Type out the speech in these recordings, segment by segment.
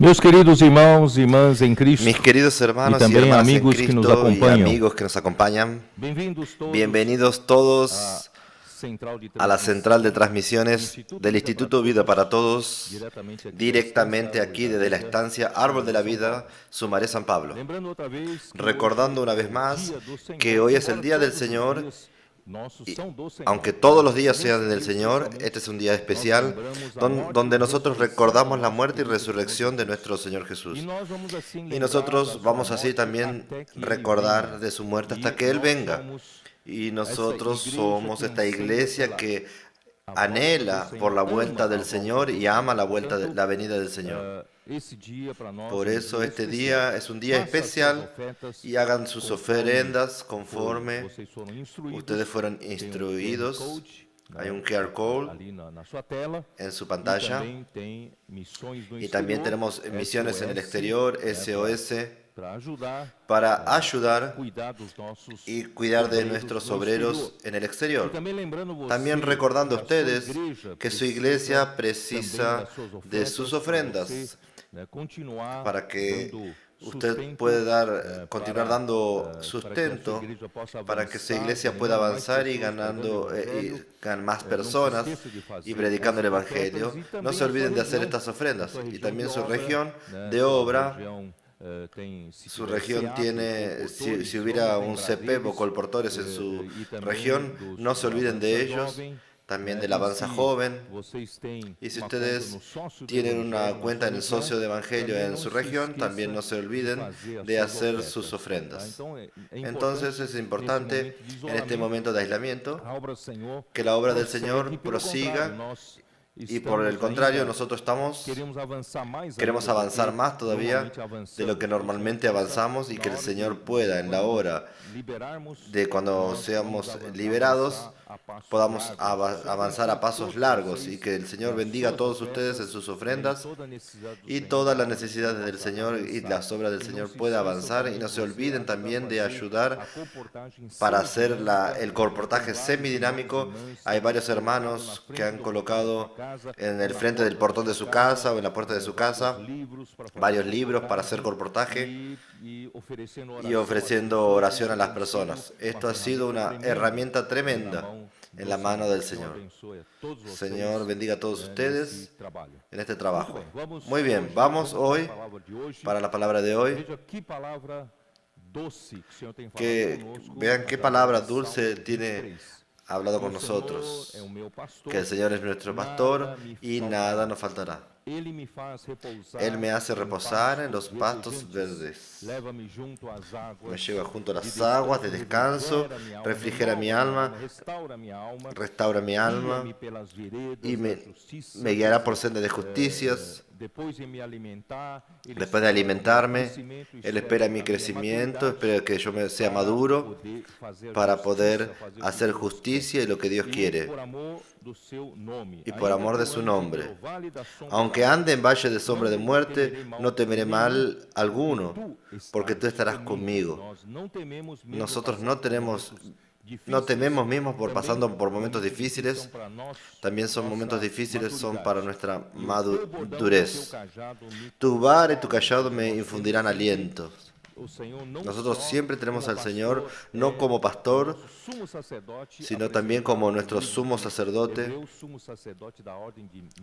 Meus queridos irmãos e irmãs em Cristo, Mis queridos hermanos y también hermanas en amigos que nos Cristo y acompañan. amigos que nos acompañan, bem-vindos todos bienvenidos à todos central de a la central de transmissões transmisiones del Instituto Vida para Todos, directamente aquí desde la estancia Árbol de la Vida, Sumaré San Pablo. Recordando una vez más que hoy es el Día del Señor, y aunque todos los días sean del Señor, este es un día especial donde nosotros recordamos la muerte y resurrección de nuestro Señor Jesús. Y nosotros vamos así también recordar de su muerte hasta que Él venga. Y nosotros somos esta iglesia que anhela por la vuelta del Señor y ama la venida del Señor. Por eso este día es un día especial y hagan sus ofrendas conforme ustedes fueron instruidos. Hay un QR code en su pantalla y también tenemos misiones en el exterior, SOS, para ayudar y cuidar de nuestros obreros en el exterior. También recordando a ustedes que su iglesia precisa de sus ofrendas para que usted pueda continuar dando sustento para que su iglesia pueda avanzar y ganando más personas y predicando el Evangelio. No se olviden de hacer estas ofrendas. Y también su región de obra. Su región tiene, si hubiera un CPEP o colportores en su región, no se olviden de ellos, también de la Avanza Joven. Y si ustedes tienen una cuenta en el socio de Evangelio en su región, también no se olviden de hacer sus ofrendas. Entonces es importante en este momento de aislamiento que la obra del Señor prosiga. Y por el contrario, nosotros queremos avanzar más todavía de lo que normalmente avanzamos y que el Señor pueda en la hora de cuando seamos liberados podamos avanzar a pasos largos y que el Señor bendiga a todos ustedes en sus ofrendas y todas las necesidades del Señor y las obras del Señor pueda avanzar. Y no se olviden también de ayudar para hacer el colportaje semidinámico. Hay varios hermanos que han colocado en el frente del portón de su casa o en la puerta de su casa varios libros para hacer colportaje y ofreciendo oración a las personas. Esto ha sido una herramienta tremenda en la mano del Señor. Señor, bendiga a todos ustedes en este trabajo. Muy bien, vamos hoy para la palabra de hoy. Que vean qué palabra dulce tiene hablado con nosotros, que el Señor es nuestro pastor y nada nos faltará. Él me hace reposar en los pastos verdes. Me lleva junto a las aguas de descanso, refrigera mi alma, restaura mi alma y me guiará por senda de justicias. Después de alimentarme, Él espera mi crecimiento, espera que yo sea maduro para poder hacer justicia y lo que Dios quiere. Y por amor de su nombre. Aunque ande en valle de sombra de muerte, no temeré mal alguno, porque tú estarás conmigo. Nosotros no tememos mismos por pasando por momentos difíciles. También son momentos difíciles, son para nuestra madurez. Tu vara y tu callado me infundirán aliento. Nosotros siempre tenemos al Señor no como pastor, sino también como nuestro sumo sacerdote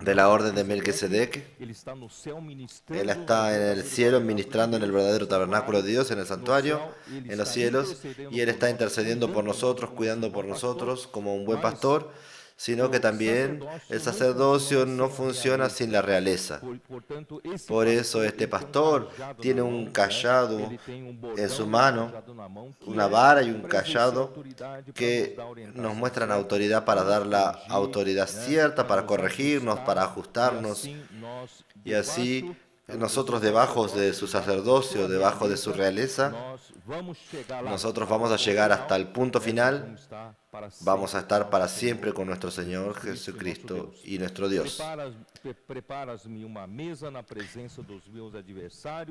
de la orden de Melquisedec. Él está en el cielo ministrando en el verdadero tabernáculo de Dios, en el santuario, en los cielos, y Él está intercediendo por nosotros, cuidando por nosotros como un buen pastor, sino que también el sacerdocio no funciona sin la realeza. Por eso este pastor tiene un cayado en su mano, una vara y un cayado que nos muestran autoridad para dar la autoridad cierta, para corregirnos, para ajustarnos. Y así nosotros debajo de su sacerdocio, debajo de su realeza, nosotros vamos a llegar hasta el punto final. Vamos a estar para siempre con nuestro Señor Jesucristo y nuestro Dios.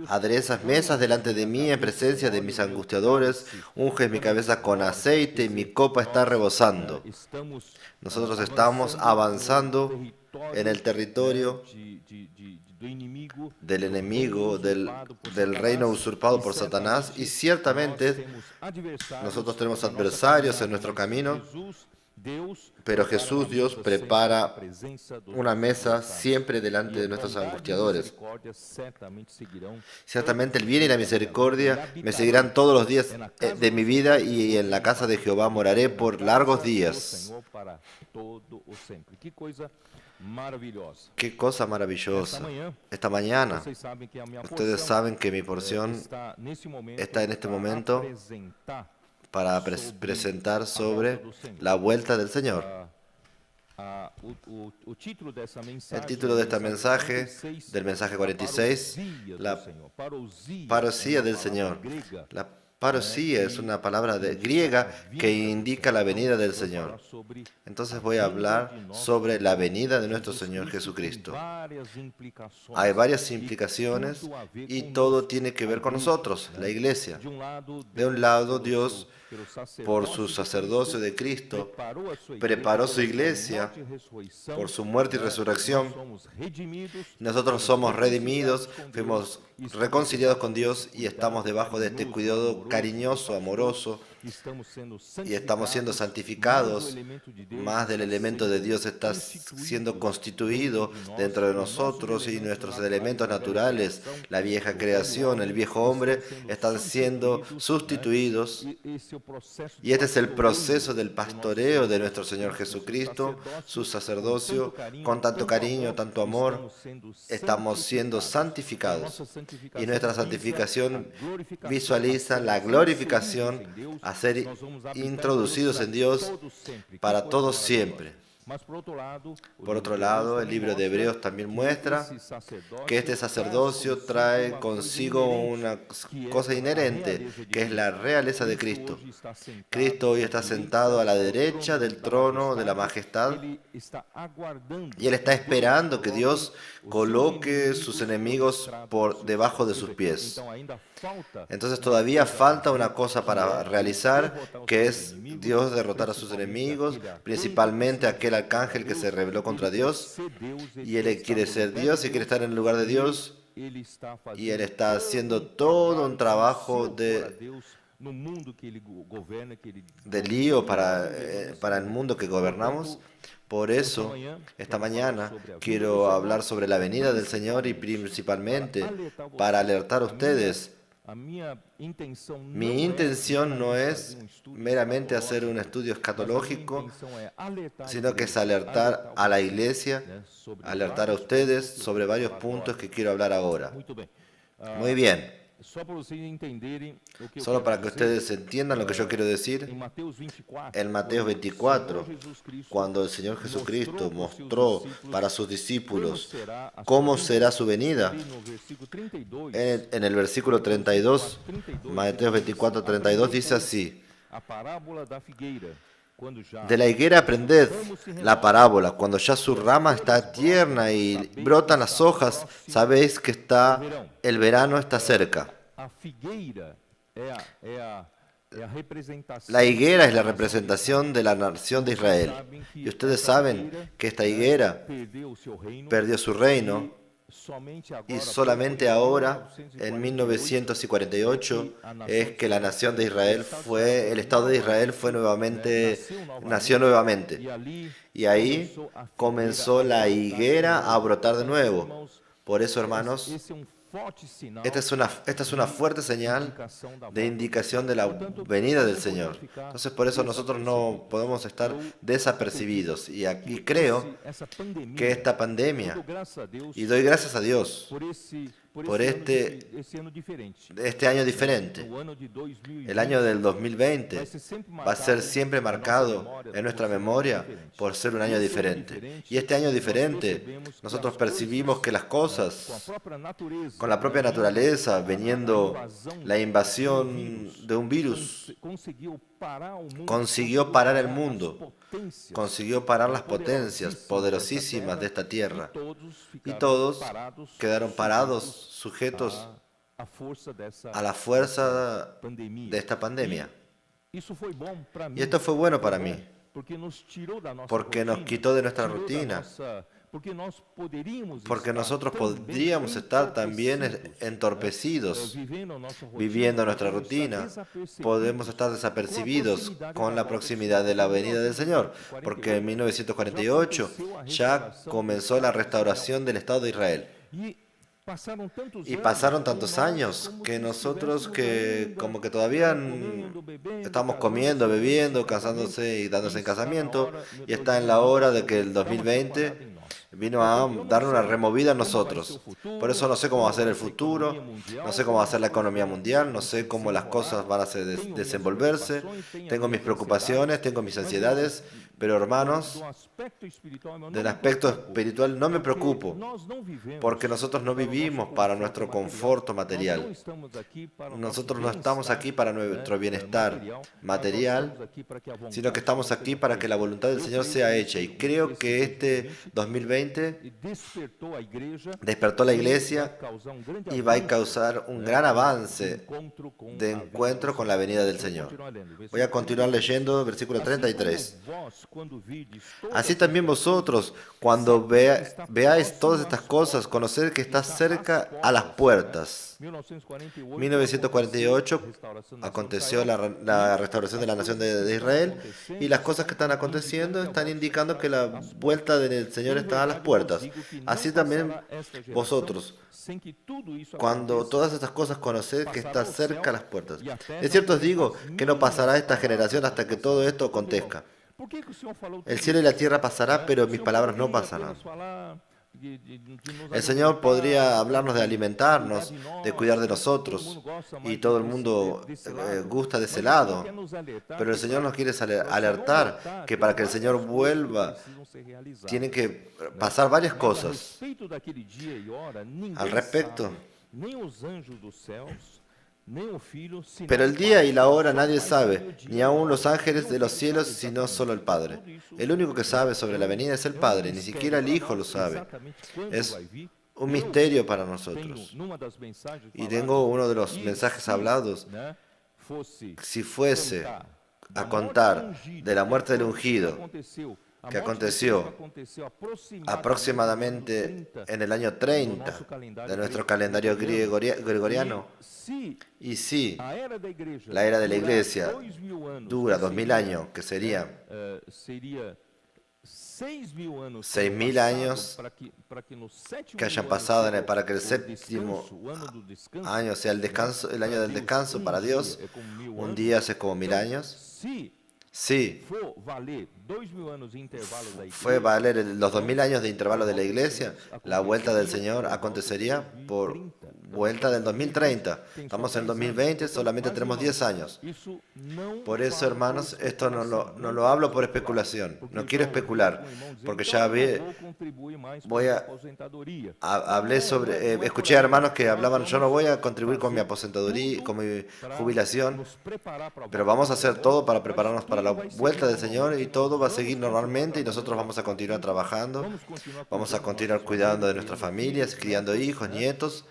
Aderezas mesas delante de mí en presencia de mis angustiadores, unges mi cabeza con aceite y mi copa está rebosando. Nosotros estamos avanzando en el territorio del enemigo, del reino usurpado por Satanás, y ciertamente nosotros tenemos adversarios en nuestro camino, pero Jesús, Dios, prepara una mesa siempre delante de nuestros angustiadores. Ciertamente el bien y la misericordia me seguirán todos los días de mi vida, y en la casa de Jehová moraré por largos días. Qué cosa maravillosa. Esta mañana, ustedes saben que mi porción está en este momento para presentar sobre la vuelta del Señor. El título de este mensaje, del mensaje 46, la parosía del Señor. La parosía es una palabra griega que indica la venida del Señor. Entonces voy a hablar sobre la venida de nuestro Señor Jesucristo. Hay varias implicaciones y todo tiene que ver con nosotros, la iglesia. De un lado, Dios, por su sacerdocio de Cristo, preparó su iglesia por su muerte y resurrección. Nosotros somos redimidos, fuimos reconciliados con Dios y estamos debajo de este cuidado cariñoso, amoroso, y estamos siendo santificados. Más del elemento de Dios está siendo constituido dentro de nosotros, y nuestros elementos naturales, la vieja creación, el viejo hombre, están siendo sustituidos. Y este es el proceso del pastoreo de nuestro Señor Jesucristo, su sacerdocio, con tanto cariño, tanto amor. Estamos siendo santificados, y nuestra santificación visualiza la glorificación, a ser introducidos en Dios para todos siempre. Por otro lado, el libro de Hebreos también muestra que este sacerdocio trae consigo una cosa inherente, que es la realeza de Cristo. Cristo hoy está sentado a la derecha del trono de la majestad, y Él está esperando que Dios coloque sus enemigos por debajo de sus pies. Entonces todavía falta una cosa para realizar, que es Dios derrotar a sus enemigos, principalmente aquel arcángel que se rebeló contra Dios, y Él quiere ser Dios y quiere estar en el lugar de Dios, y Él está haciendo todo un trabajo de lío para el mundo que gobernamos. Por eso, esta mañana quiero hablar sobre la venida del Señor, y principalmente para alertar a ustedes. Mi intención no es meramente hacer un estudio escatológico, sino que es alertar a la iglesia, alertar a ustedes sobre varios puntos que quiero hablar ahora. Muy bien. Solo para que ustedes entiendan lo que yo quiero decir, en Mateo 24, cuando el Señor Jesucristo mostró para sus discípulos cómo será su venida, en el versículo 32, Mateo 24, 32 dice así: de la higuera aprended la parábola, cuando ya su rama está tierna y brotan las hojas, sabéis que el verano está cerca. La higuera es la representación de la nación de Israel. Y ustedes saben que esta higuera perdió su reino, y solamente ahora, en 1948, es que la nación de Israel el Estado de Israel nació nuevamente. Y ahí comenzó la higuera a brotar de nuevo. Por eso, hermanos, esta es una fuerte señal de indicación de la venida del Señor. Entonces, por eso nosotros no podemos estar desapercibidos. Y aquí creo que esta pandemia, y doy gracias a Dios por este año diferente. El año del 2020 va a ser siempre marcado en nuestra memoria por ser un año diferente. Y este año diferente, nosotros percibimos que las cosas, con la propia naturaleza, viniendo la invasión de un virus, consiguió parar el mundo, consiguió parar las potencias poderosísimas de esta tierra, y todos quedaron parados, sujetos a la fuerza de esta pandemia. Y esto fue bueno para mí, porque nos quitó de nuestra rutina, Porque nosotros podríamos estar también entorpecidos, viviendo nuestra rutina. Podemos estar desapercibidos con la proximidad de la venida del Señor, porque en 1948 ya comenzó la restauración del Estado de Israel. Y pasaron tantos años que nosotros que como que todavía estamos comiendo, bebiendo, casándose y dándose en casamiento, y está en la hora de que el 2020 vino a dar una removida a nosotros. Por eso no sé cómo va a ser el futuro, no sé cómo va a ser la economía mundial, no sé cómo las cosas van a desenvolverse. Tengo mis preocupaciones, tengo mis ansiedades, pero hermanos, del aspecto espiritual no me preocupo, porque nosotros no vivimos para nuestro conforto material. Nosotros no estamos aquí para nuestro bienestar material, sino que estamos aquí para que la voluntad del Señor sea hecha. Y creo que este 2020 despertó la iglesia y va a causar un gran avance de encuentro con la venida del Señor. Voy a continuar leyendo versículo 33. Así también vosotros, cuando veáis todas estas cosas, conoced que está cerca a las puertas. 1948 aconteció la restauración de la nación de Israel, y las cosas que están aconteciendo están indicando que la vuelta del Señor está a las puertas. Así también vosotros, cuando todas estas cosas conoced que está cerca a las puertas. Es cierto, os digo que no pasará esta generación hasta que todo esto acontezca. El cielo y la tierra pasará, pero mis palabras no pasarán. El Señor podría hablarnos de alimentarnos, de cuidar de nosotros, y todo el mundo gusta de ese lado. Pero el Señor nos quiere alertar que para que el Señor vuelva, tienen que pasar varias cosas. Al respecto, pero el día y la hora nadie sabe, ni aun los ángeles de los cielos, sino solo el Padre. El único que sabe sobre la venida es el Padre, ni siquiera el Hijo lo sabe. Es un misterio para nosotros. Y tengo uno de los mensajes hablados. Si fuese a contar de la muerte del ungido, que aconteció aproximadamente en el año 30 de nuestro calendario gregoriano, y si la era de la iglesia dura 2000 años, que sería 6000 años que hayan pasado para que el séptimo año sea el año del descanso para Dios, un día hace como 1000 años. Sí, fue valer los 2000 años de intervalo de la iglesia, la vuelta del Señor acontecería por vuelta del 2030. Estamos en el 2020, solamente tenemos 10 años. Por eso, hermanos, esto no lo hablo por especulación. No quiero especular, porque ya hablé sobre, escuché a hermanos que hablaban, yo no voy a contribuir con mi aposentadoría, con mi jubilación, pero vamos a hacer todo para prepararnos para la vuelta del Señor, y todo va a seguir normalmente, y nosotros vamos a continuar trabajando, vamos a continuar cuidando de nuestras familias, criando hijos, nietos,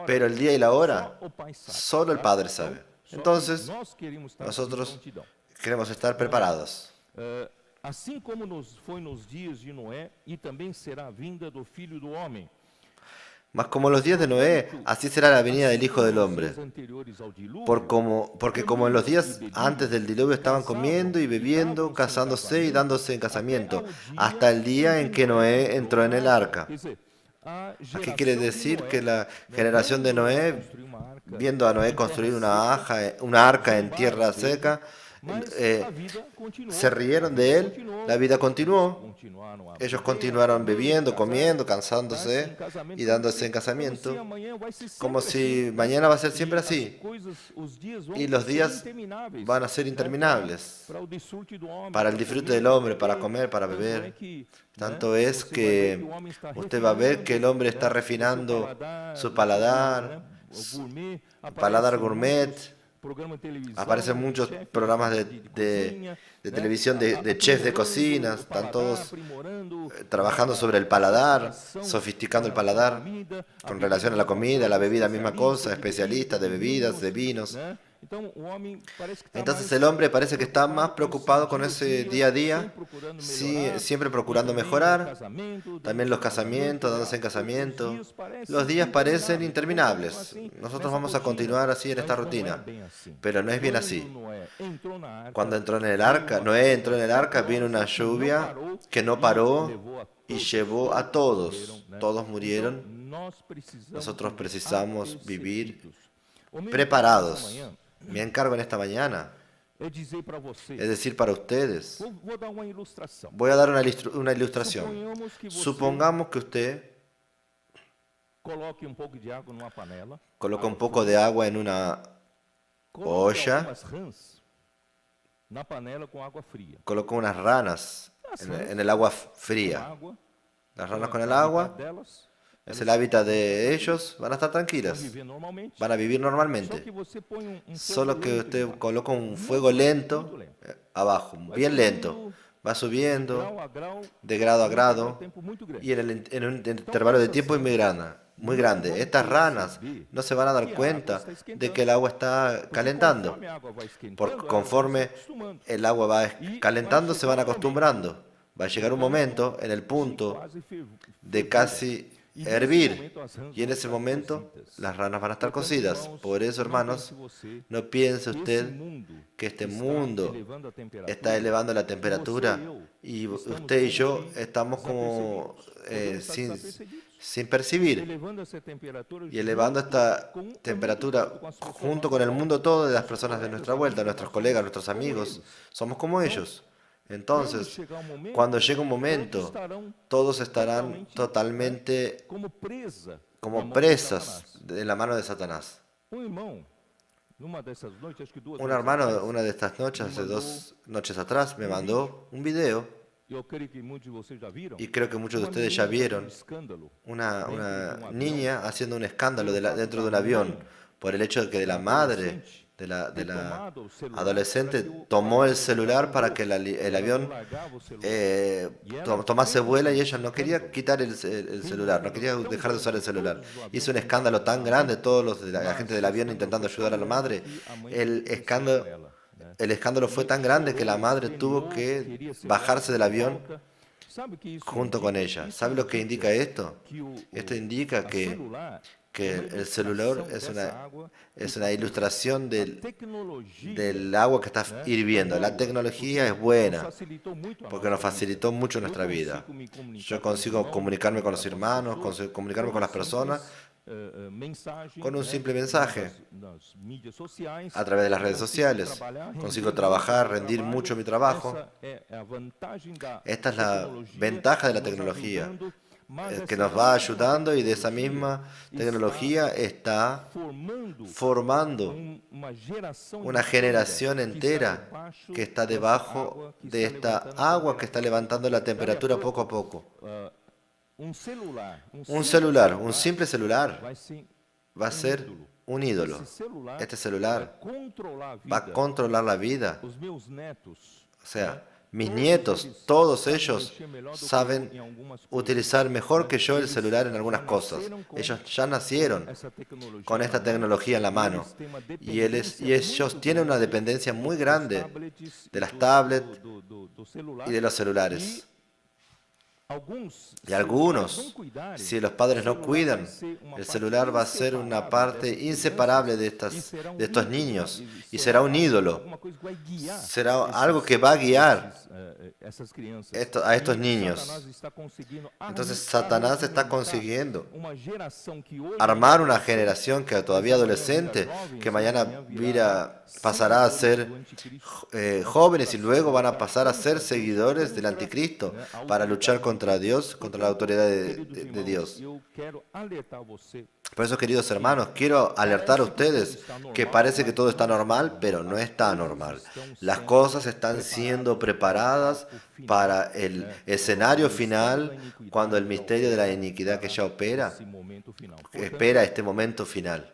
pero el día y la hora solo el Padre sabe. Entonces, nosotros queremos estar preparados. Assim como foi nos dias de Noé, e também será a vinda do Filho do Homem. Mas como los días de Noé, así será la venida del Hijo del Hombre. Porque como en los días antes del diluvio estaban comiendo y bebiendo, casándose y dándose en casamiento, hasta el día en que Noé entró en el arca. Aquí quiere decir que la generación de Noé, viendo a Noé construir una arca en tierra seca, se rieron de él, la vida continuó, ellos continuaron bebiendo, comiendo, cansándose y dándose en casamiento, como si mañana va a ser siempre así, y los días van a ser interminables para el disfrute del hombre, para comer, para beber. Tanto es que usted va a ver que el hombre está refinando su paladar gourmet. Aparecen muchos programas de televisión de chefs de cocina, están todos trabajando sobre el paladar, sofisticando el paladar con relación a la comida, a la bebida, misma cosa, especialistas de bebidas, de vinos. Entonces el hombre parece que está más preocupado con ese día a día, siempre procurando mejorar. También los casamientos, dándose en casamiento. Los días parecen interminables. Nosotros vamos a continuar así en esta rutina, pero no es bien así. Cuando entró en el arca, Noé entró en el arca, vino una lluvia que no paró y llevó a todos. Todos murieron. Nosotros precisamos vivir preparados. Mi encargo en esta mañana es decir para ustedes. Voy a dar una ilustración. Supongamos que usted coloca un poco de agua en una olla, coloca unas ranas en el agua fría. Las ranas con el agua es el hábitat de ellos, van a estar tranquilas, van a vivir normalmente. Solo que usted coloca un fuego lento abajo, bien lento, va subiendo de grado a grado y en un intervalo de tiempo muy grande. Estas ranas no se van a dar cuenta de que el agua está calentando. Conforme el agua va calentando, se van acostumbrando. Va a llegar un momento en el punto de casi hervir, y en ese momento las ranas van a estar cocidas. Por eso, hermanos, no piense usted que este mundo está elevando la temperatura y usted y yo estamos como sin percibir, y elevando esta temperatura junto con el mundo todo de las personas de nuestra vuelta, nuestros colegas, nuestros amigos. Somos como ellos. Entonces, cuando llegue un momento, todos estarán totalmente como presas de la mano de Satanás. Un hermano, una de estas noches, hace 2 noches atrás, me mandó un video, y creo que muchos de ustedes ya vieron, una niña haciendo un escándalo dentro de un avión por el hecho de que de la madre de la adolescente tomó el celular para que el avión tomase vuelo, y ella no quería quitar el celular, no quería dejar de usar el celular. Hizo un escándalo tan grande, todos la gente del avión intentando ayudar a la madre. El escándalo fue tan grande que la madre tuvo que bajarse del avión junto con ella. ¿Sabe lo que indica esto? Esto indica que el celular es una ilustración del agua que está hirviendo. La tecnología es buena porque nos facilitó mucho nuestra vida. Yo consigo comunicarme con los hermanos, comunicarme con las personas con un simple mensaje a través de las redes sociales. Consigo trabajar, rendir mucho mi trabajo. Esta es la ventaja de la tecnología, que nos va ayudando, y de esa misma tecnología está formando una generación entera que está debajo de esta agua que está levantando la temperatura poco a poco. Un simple celular, va a ser un ídolo. Este celular va a controlar la vida. O sea, mis nietos, todos ellos saben utilizar mejor que yo el celular en algunas cosas. Ellos ya nacieron con esta tecnología en la mano, y ellos tienen una dependencia muy grande de las tablets y de los celulares. Y algunos, si los padres no cuidan, el celular va a ser una parte inseparable de estos niños, y será un ídolo. Será algo que va a guiar a estos niños. Entonces Satanás está consiguiendo armar una generación que todavía adolescente, que mañana pasará a ser jóvenes, y luego van a pasar a ser seguidores del anticristo para luchar contra Dios, contra la autoridad de Dios. Por eso, queridos hermanos, quiero alertar a ustedes que parece que todo está normal, pero no está normal. Las cosas están siendo preparadas para el escenario final, cuando el misterio de la iniquidad que ya espera este momento final.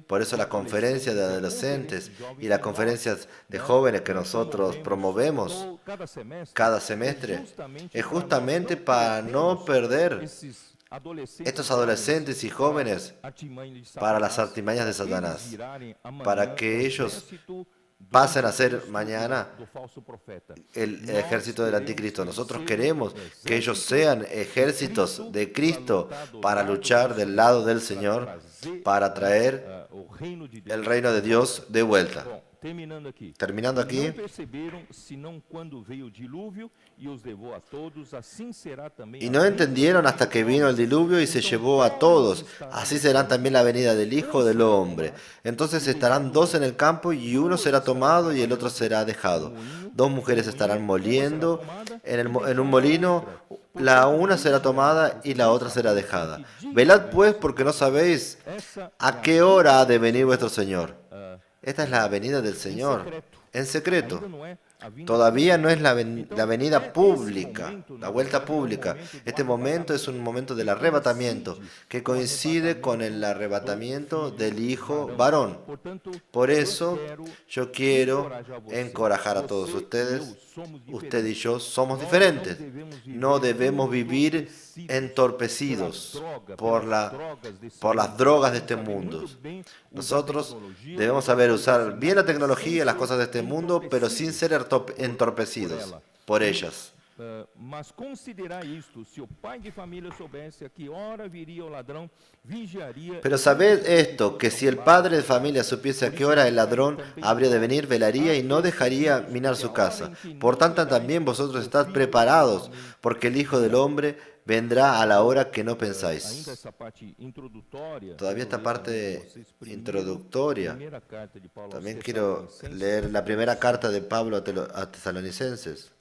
Por eso la conferencia de adolescentes y las conferencias de jóvenes que nosotros promovemos cada semestre es justamente para no perder estos adolescentes y jóvenes para las artimañas de Satanás, para que ellos pasen a ser mañana el ejército del anticristo. Nosotros queremos que ellos sean ejércitos de Cristo para luchar del lado del Señor, para traer el reino de Dios de vuelta. Terminando aquí, y no entendieron hasta que vino el diluvio y se llevó a todos. Así será también la venida del Hijo del Hombre. Entonces estarán dos en el campo y uno será tomado y el otro será dejado. Dos mujeres estarán moliendo en un molino, la una será tomada y la otra será dejada. Velad pues, porque no sabéis a qué hora ha de venir vuestro Señor. Esta es la venida del Señor, en secreto. Todavía no es la venida pública, la vuelta pública. Este momento es un momento del arrebatamiento, que coincide con el arrebatamiento del Hijo varón. Por eso yo quiero encorajar a todos ustedes. Usted y yo somos diferentes. No debemos vivir entorpecidos por las drogas de este mundo. Nosotros debemos saber usar bien la tecnología y las cosas de este mundo, pero sin ser entorpecidos por ellas. Mas considerai isto: se o pai de família soubesse a que hora viria o ladrão, vigiaria. Pero sabed esto, que si el padre de familia supiese a qué hora el ladrón habría de venir, velaría y no dejaría minar su casa. Por tanto, también vosotros estad preparados, porque el Hijo del Hombre vendrá a la hora que no pensáis. Todavía esta parte introductoria. También quiero leer la primera carta de Pablo a Tesalonicenses.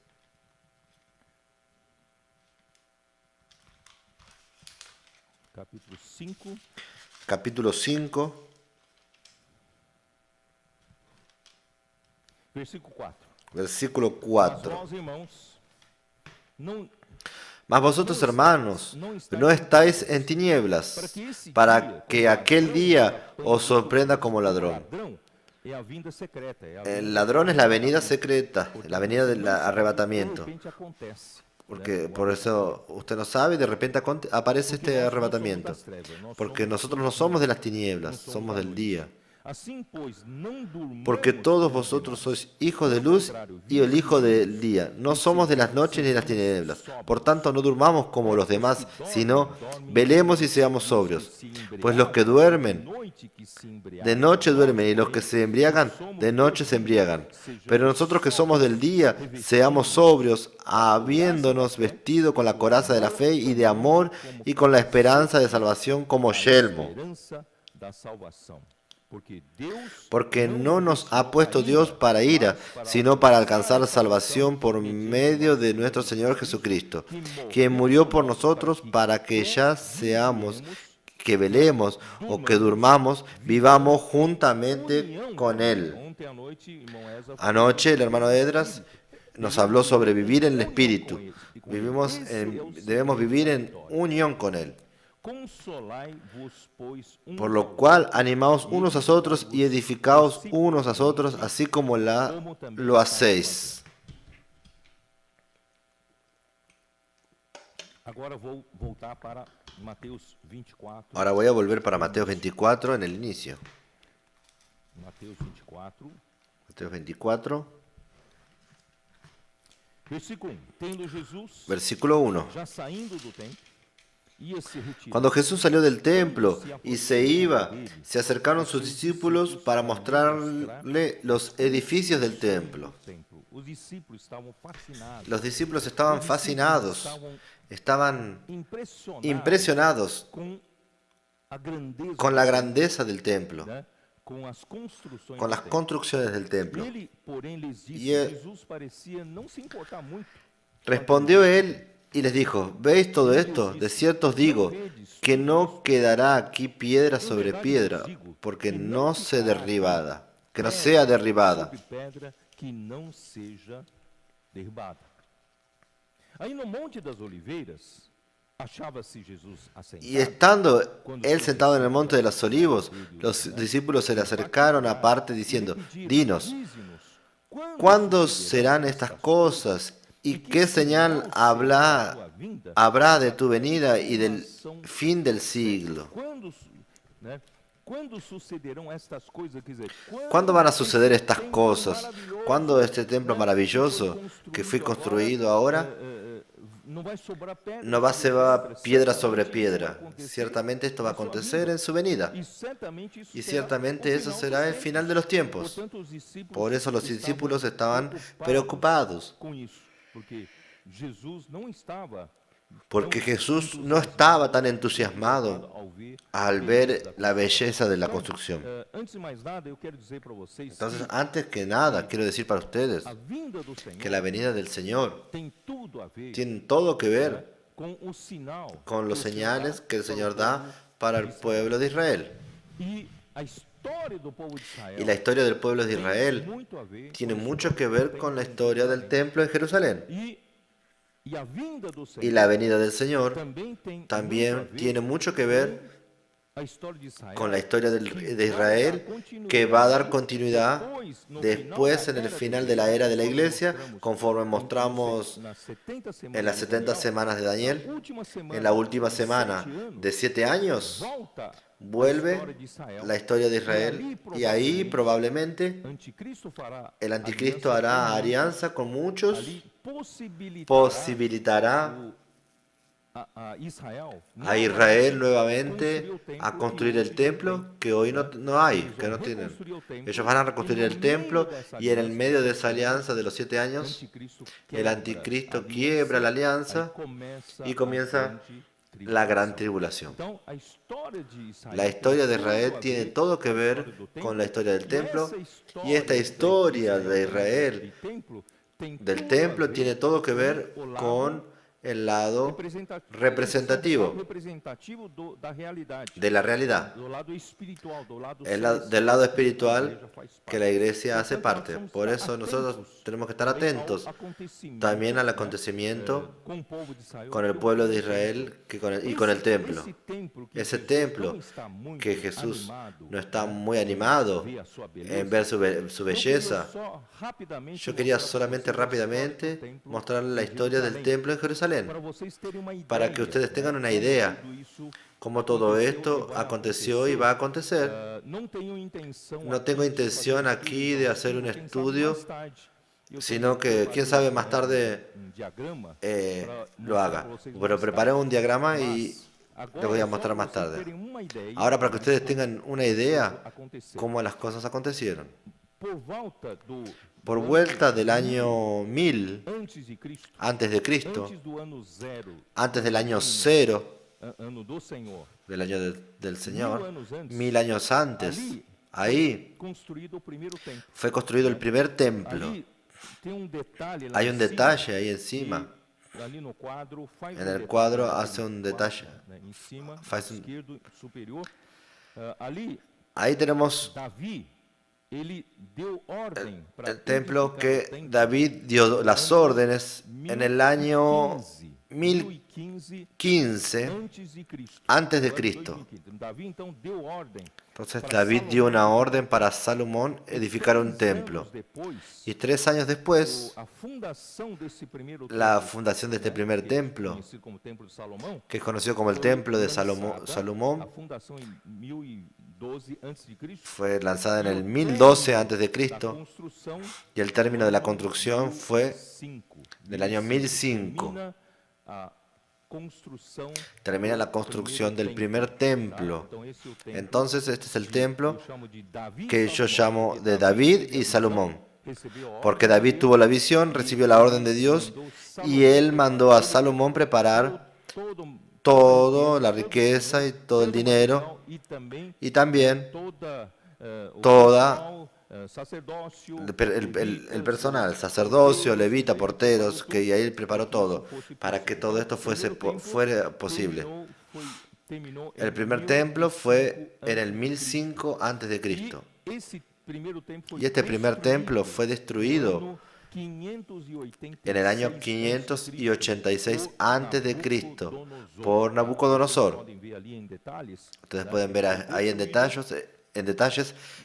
Capítulo 5. Versículo 4. Mas vosotros, hermanos, no estáis en tinieblas, para que aquel día os sorprenda como ladrón. El ladrón es la venida secreta, la venida del arrebatamiento. Porque por eso usted no sabe y de repente aparece este arrebatamiento. Porque nosotros no somos de las tinieblas, somos del día. Porque todos vosotros sois hijos de luz y el hijo del día. No somos de las noches ni de las tinieblas. Por tanto, no durmamos como los demás, sino velemos y seamos sobrios. Pues los que duermen, de noche duermen, y los que se embriagan, de noche se embriagan. Pero nosotros que somos del día, seamos sobrios, habiéndonos vestido con la coraza de la fe y de amor y con la esperanza de salvación como yelmo. Porque no nos ha puesto Dios para ira, sino para alcanzar salvación por medio de nuestro Señor Jesucristo, quien murió por nosotros para que ya seamos, que velemos o que durmamos, vivamos juntamente con Él. Anoche el hermano Edras nos habló sobre vivir en el Espíritu. Debemos vivir en unión con Él. Por lo cual, animaos unos a otros y edificaos unos a otros, así como lo hacéis. Ahora voy a volver para Mateo 24 en el inicio. Mateo 24. Versículo 1. Cuando Jesús salió del templo y se iba, se acercaron sus discípulos para mostrarle los edificios del templo. Los discípulos estaban fascinados, estaban impresionados con la grandeza del templo, con las construcciones del templo. Y respondió él y les dijo: ¿veis todo esto? De cierto os digo que no quedará aquí piedra sobre piedra, porque no sea derribada. Y estando él sentado en el monte de los olivos, los discípulos se le acercaron aparte diciendo: dinos, ¿cuándo serán estas cosas? ¿Y qué señal habrá habrá de tu venida y del fin del siglo? ¿Cuándo van a suceder estas cosas? ¿Cuándo este templo maravilloso que fue construido ahora no va a ser piedra sobre piedra? Ciertamente esto va a acontecer en su venida. Y ciertamente eso será el final de los tiempos. Por eso los discípulos estaban preocupados. Porque Jesús no estaba tan entusiasmado al ver la belleza de la construcción. Entonces, antes que nada, quiero decir para ustedes que la venida del Señor tiene todo que ver con los señales que el Señor da para el pueblo de Israel. Y la historia del pueblo de Israel tiene mucho que ver con la historia del templo de Jerusalén. Y la venida del Señor también tiene mucho que ver con la historia de Israel, que va a dar continuidad después en el final de la era de la iglesia, conforme mostramos en las 70 semanas de Daniel. En la última semana de 7 años vuelve la historia de Israel, y ahí probablemente el anticristo hará alianza con muchos, posibilitará a Israel nuevamente a construir el templo que hoy no hay, que no tienen. Ellos van a reconstruir el templo, y en el medio de esa alianza de los 7 años, el anticristo quiebra la alianza y comienza la gran tribulación. La historia de Israel tiene todo que ver con la historia del templo, y esta historia de Israel del templo tiene todo que ver con el lado representativo de la realidad, del lado espiritual que la iglesia hace parte. Por eso nosotros tenemos que estar atentos también al acontecimiento con el pueblo de Israel y con el templo. Ese templo que Jesús no está muy animado en ver su belleza. Yo quería solamente rápidamente mostrar la historia del templo en Jerusalén, para que ustedes tengan una idea cómo todo esto aconteció y va a acontecer. No tengo intención aquí de hacer un estudio, sino que quién sabe más tarde lo haga. Pero preparé un diagrama y les voy a mostrar más tarde. Ahora, para que ustedes tengan una idea cómo las cosas acontecieron. Por vuelta del año 1000 antes de Cristo, antes del año 0 del año del Señor, 1000 años antes, ahí fue construido el primer templo. Hay un detalle ahí encima. En el cuadro hace un detalle. Ahí tenemos el templo que David dio las órdenes en el año 1015 antes de Cristo. Entonces David dio una orden para Salomón edificar un templo. Y 3 años después, la fundación de este primer templo, que es conocido como el templo de Salomón, fue lanzada en el 1012 a.C. y el término de la construcción fue del año 1005. Termina la construcción del primer templo. Entonces este es el templo que yo llamo de David y Salomón, porque David tuvo la visión, recibió la orden de Dios, y él mandó a Salomón preparar toda la riqueza y todo el dinero, y también toda el personal, sacerdocio, levita, porteros, que y ahí él preparó todo para que todo esto fuera posible. El primer templo fue en el 1005 a.C. Y este primer templo fue destruido en el año 586 a.C. por Nabucodonosor. Ustedes pueden ver ahí en detalles,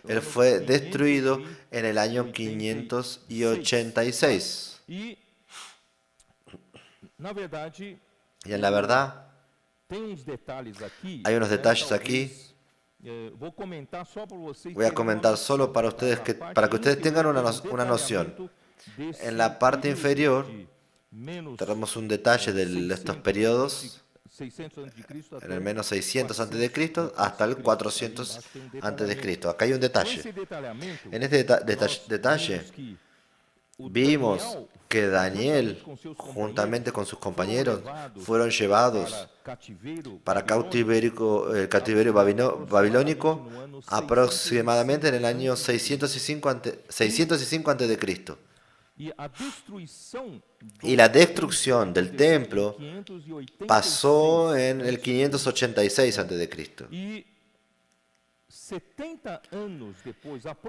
él fue destruido en el año 586. Y en la verdad, hay unos detalles aquí. Voy a comentar solo para ustedes, para que ustedes tengan una noción. En la parte inferior tenemos un detalle de estos periodos, en el menos 600 a.C. hasta el 400 a.C. Acá hay un detalle. En este detalle vimos que Daniel, juntamente con sus compañeros, fueron llevados para cautiverio babilónico aproximadamente en el año 605 a.C. Y la destrucción del templo pasó en el 586 a.C.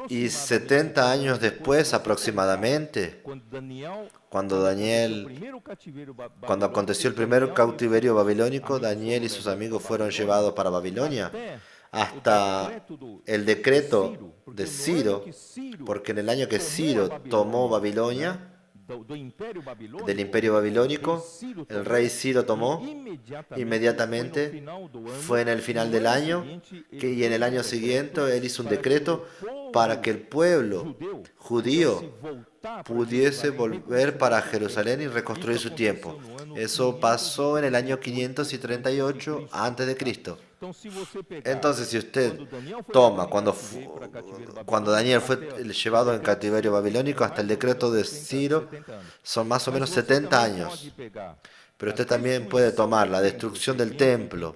Y 70 años después aproximadamente, cuando aconteció el primer cautiverio babilónico, Daniel y sus amigos fueron llevados para Babilonia hasta el decreto de Ciro, porque en el año que Ciro tomó Babilonia, del imperio babilónico, el rey Ciro tomó inmediatamente, fue en el final del año, y en el año siguiente él hizo un decreto para que el pueblo judío pudiese volver para Jerusalén y reconstruir su tiempo. Eso pasó en el año 538 a.C. Entonces, si usted toma cuando Daniel fue llevado en cautiverio babilónico hasta el decreto de Ciro, son más o menos 70 años. Pero usted también puede tomar la destrucción del templo,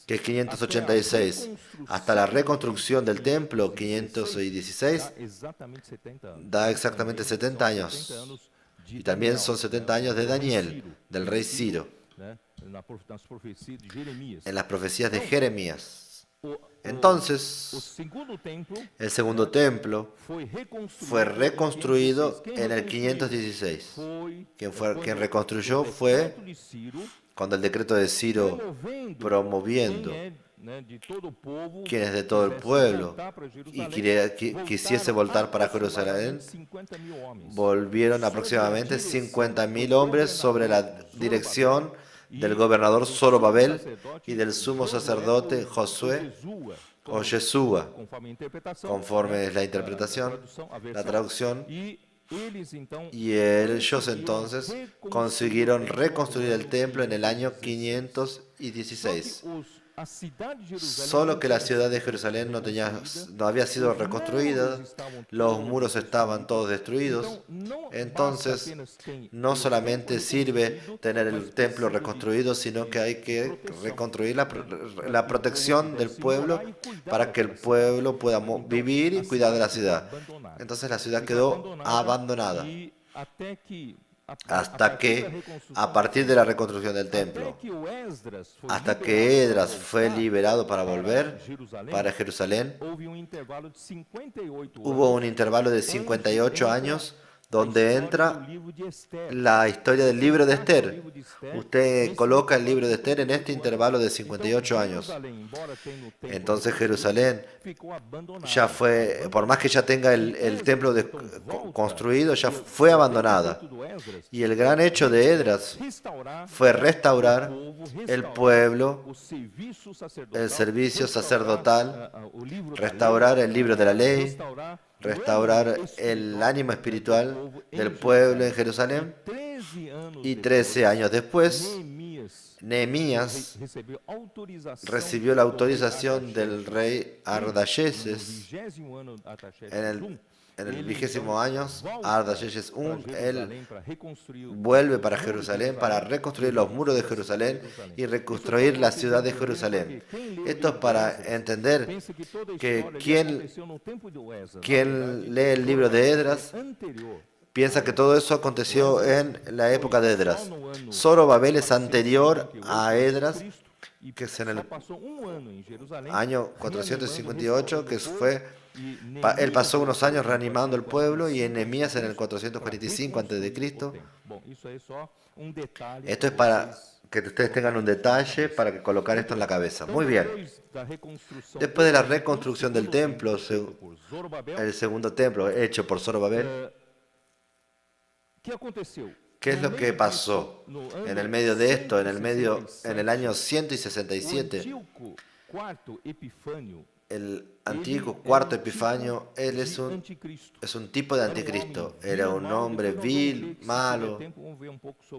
que es 586, hasta la reconstrucción del templo, 516, da exactamente 70 años. Y también son 70 años de Daniel, del rey Ciro, en las profecías de Jeremías. Entonces, el segundo templo fue reconstruido en el 516. Quien reconstruyó fue cuando el decreto de Ciro, promoviendo quienes de todo el pueblo y quisiese voltar para Jerusalén, volvieron aproximadamente 50.000 hombres sobre la dirección del gobernador Zorobabel y del sumo sacerdote Josué o Yeshua, conforme es la interpretación, la traducción. Y ellos entonces consiguieron reconstruir el templo en el año 516. Solo que la ciudad de Jerusalén no había sido reconstruida, los muros estaban todos destruidos. Entonces, no solamente sirve tener el templo reconstruido, sino que hay que reconstruir la protección del pueblo para que el pueblo pueda vivir y cuidar de la ciudad. Entonces la ciudad quedó abandonada. Hasta que, a partir de la reconstrucción del templo, hasta que Esdras fue liberado para volver para Jerusalén, hubo un intervalo de 58 años donde entra la historia del libro de Esther. Usted coloca el libro de Esther en este intervalo de 58 años. Entonces Jerusalén ya fue, por más que ya tenga el templo construido, ya fue abandonada. Y el gran hecho de Esdras fue restaurar el pueblo, el servicio sacerdotal, restaurar el libro de la ley, restaurar el ánimo espiritual del pueblo en Jerusalén. Y 13 años después, Nehemías recibió la autorización del rey Artaxerxes en el 20º año, Artaxerxes I, él vuelve para Jerusalén para reconstruir los muros de Jerusalén y reconstruir la ciudad de Jerusalén. Esto es para entender que quien lee el libro de Esdras piensa que todo eso aconteció en la época de Esdras. Zorobabel es anterior a Esdras, que es en el año 458, que él pasó unos años reanimando el pueblo, y Nehemías en el 445 a.C. Esto es para que ustedes tengan un detalle, para colocar esto en la cabeza. Muy bien. Después de la reconstrucción del templo, el segundo templo hecho por Zorobabel, ¿Qué es lo que pasó en el medio de esto, en el año 167? El antiguo cuarto Epifanio, él es un tipo de anticristo. Era un hombre vil, malo.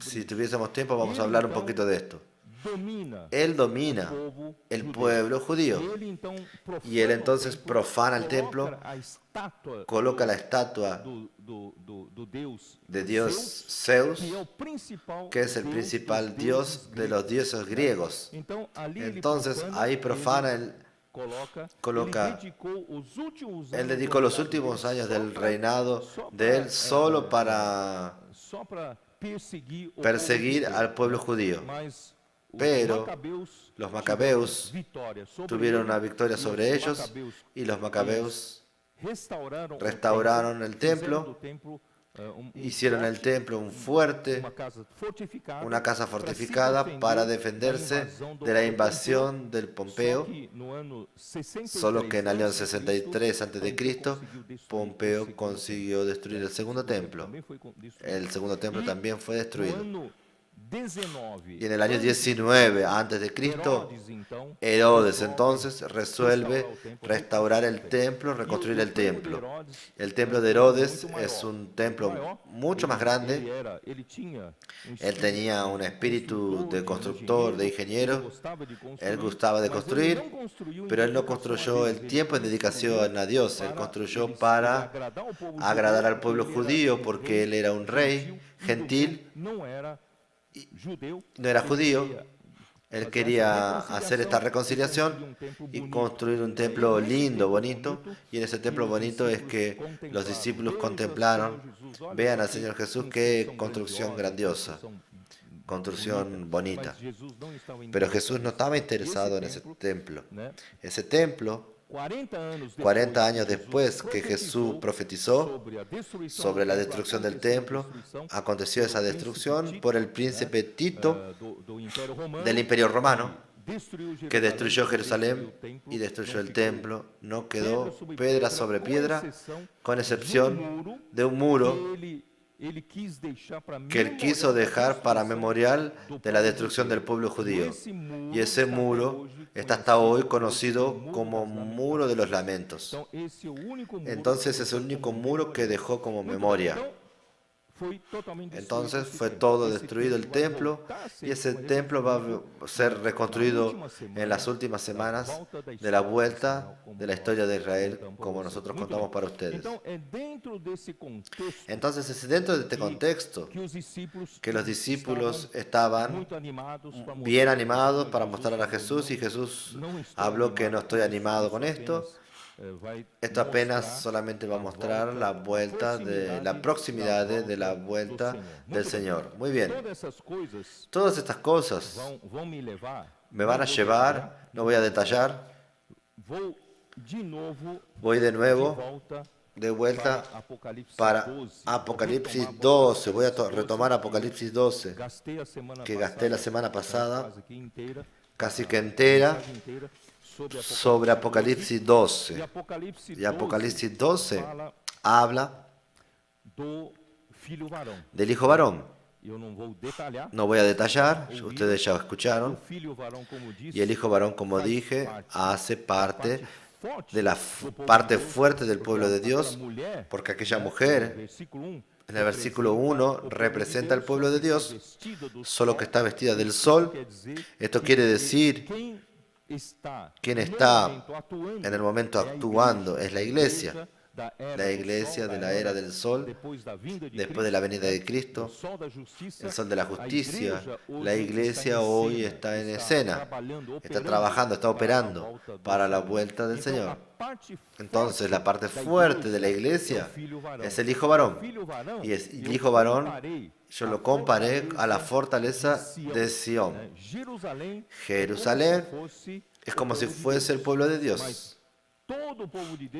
Si tuviésemos tiempo, vamos a hablar un poquito de esto. Él domina el pueblo judío. Y él entonces profana el templo, coloca la estatua de Dios Zeus, que es el principal dios de los dioses griegos. Entonces ahí profana él dedicó los últimos años del reinado de él solo para perseguir al pueblo judío. Pero los macabeos tuvieron una victoria sobre ellos y los macabeos restauraron el templo, hicieron el templo un fuerte, una casa fortificada para defenderse de la invasión del Pompeo, solo que en el año 63 a.C. Pompeo consiguió destruir el segundo templo. El segundo templo también fue destruido. Y en el año 19 a.C., Herodes entonces resuelve restaurar el templo, reconstruir el templo. El templo de Herodes es un templo mucho más grande. Él tenía un espíritu de constructor, de ingeniero. Él gustaba de construir, pero él no construyó el tiempo en dedicación a Dios. Él construyó para agradar al pueblo judío porque él era un rey gentil. No era judío, él quería hacer esta reconciliación y construir un templo lindo, bonito, y en ese templo bonito es que los discípulos contemplaron, vean al Señor Jesús, qué construcción grandiosa, construcción bonita. Pero Jesús no estaba interesado en ese templo. Ese templo, 40 años después que Jesús profetizó sobre la destrucción del templo, aconteció esa destrucción por el príncipe Tito del Imperio Romano, que destruyó Jerusalén y destruyó el templo. No quedó piedra sobre piedra, con excepción de un muro que él quiso dejar para memorial de la destrucción del pueblo judío. Y ese muro está hasta hoy conocido como Muro de los Lamentos. Entonces es el único muro que dejó como memoria. Entonces fue todo destruido el templo, y ese templo va a ser reconstruido en las últimas semanas de la vuelta de la historia de Israel, como nosotros contamos para ustedes. Entonces es dentro de este contexto que los discípulos estaban bien animados para mostrar a Jesús, y Jesús habló que no estoy animado con esto. Esto apenas solamente va a mostrar la vuelta de la proximidad de la vuelta del Señor. Muy bien. Todas estas cosas me van a llevar, no voy a detallar. Voy de nuevo, de vuelta para Apocalipsis 12. Voy a retomar Apocalipsis 12, que gasté la semana pasada, casi que entera, sobre Apocalipsis 12. Y Apocalipsis 12 habla del hijo varón. No voy a detallar, ustedes ya escucharon. Y el hijo varón, como dije, hace parte de la parte fuerte del pueblo de Dios, porque aquella mujer, en el versículo 1, representa al pueblo de Dios, solo que está vestida del sol. Esto quiere decir, ¿quién está en el momento actuando? Es la iglesia de la era del sol, después de la venida de Cristo, el sol de la justicia. La iglesia hoy está en escena, está trabajando, está operando para la vuelta del Señor. Entonces la parte fuerte de la iglesia es el hijo varón, y el hijo varón yo lo comparé a la fortaleza de Sión. Jerusalén es como si fuese el pueblo de Dios.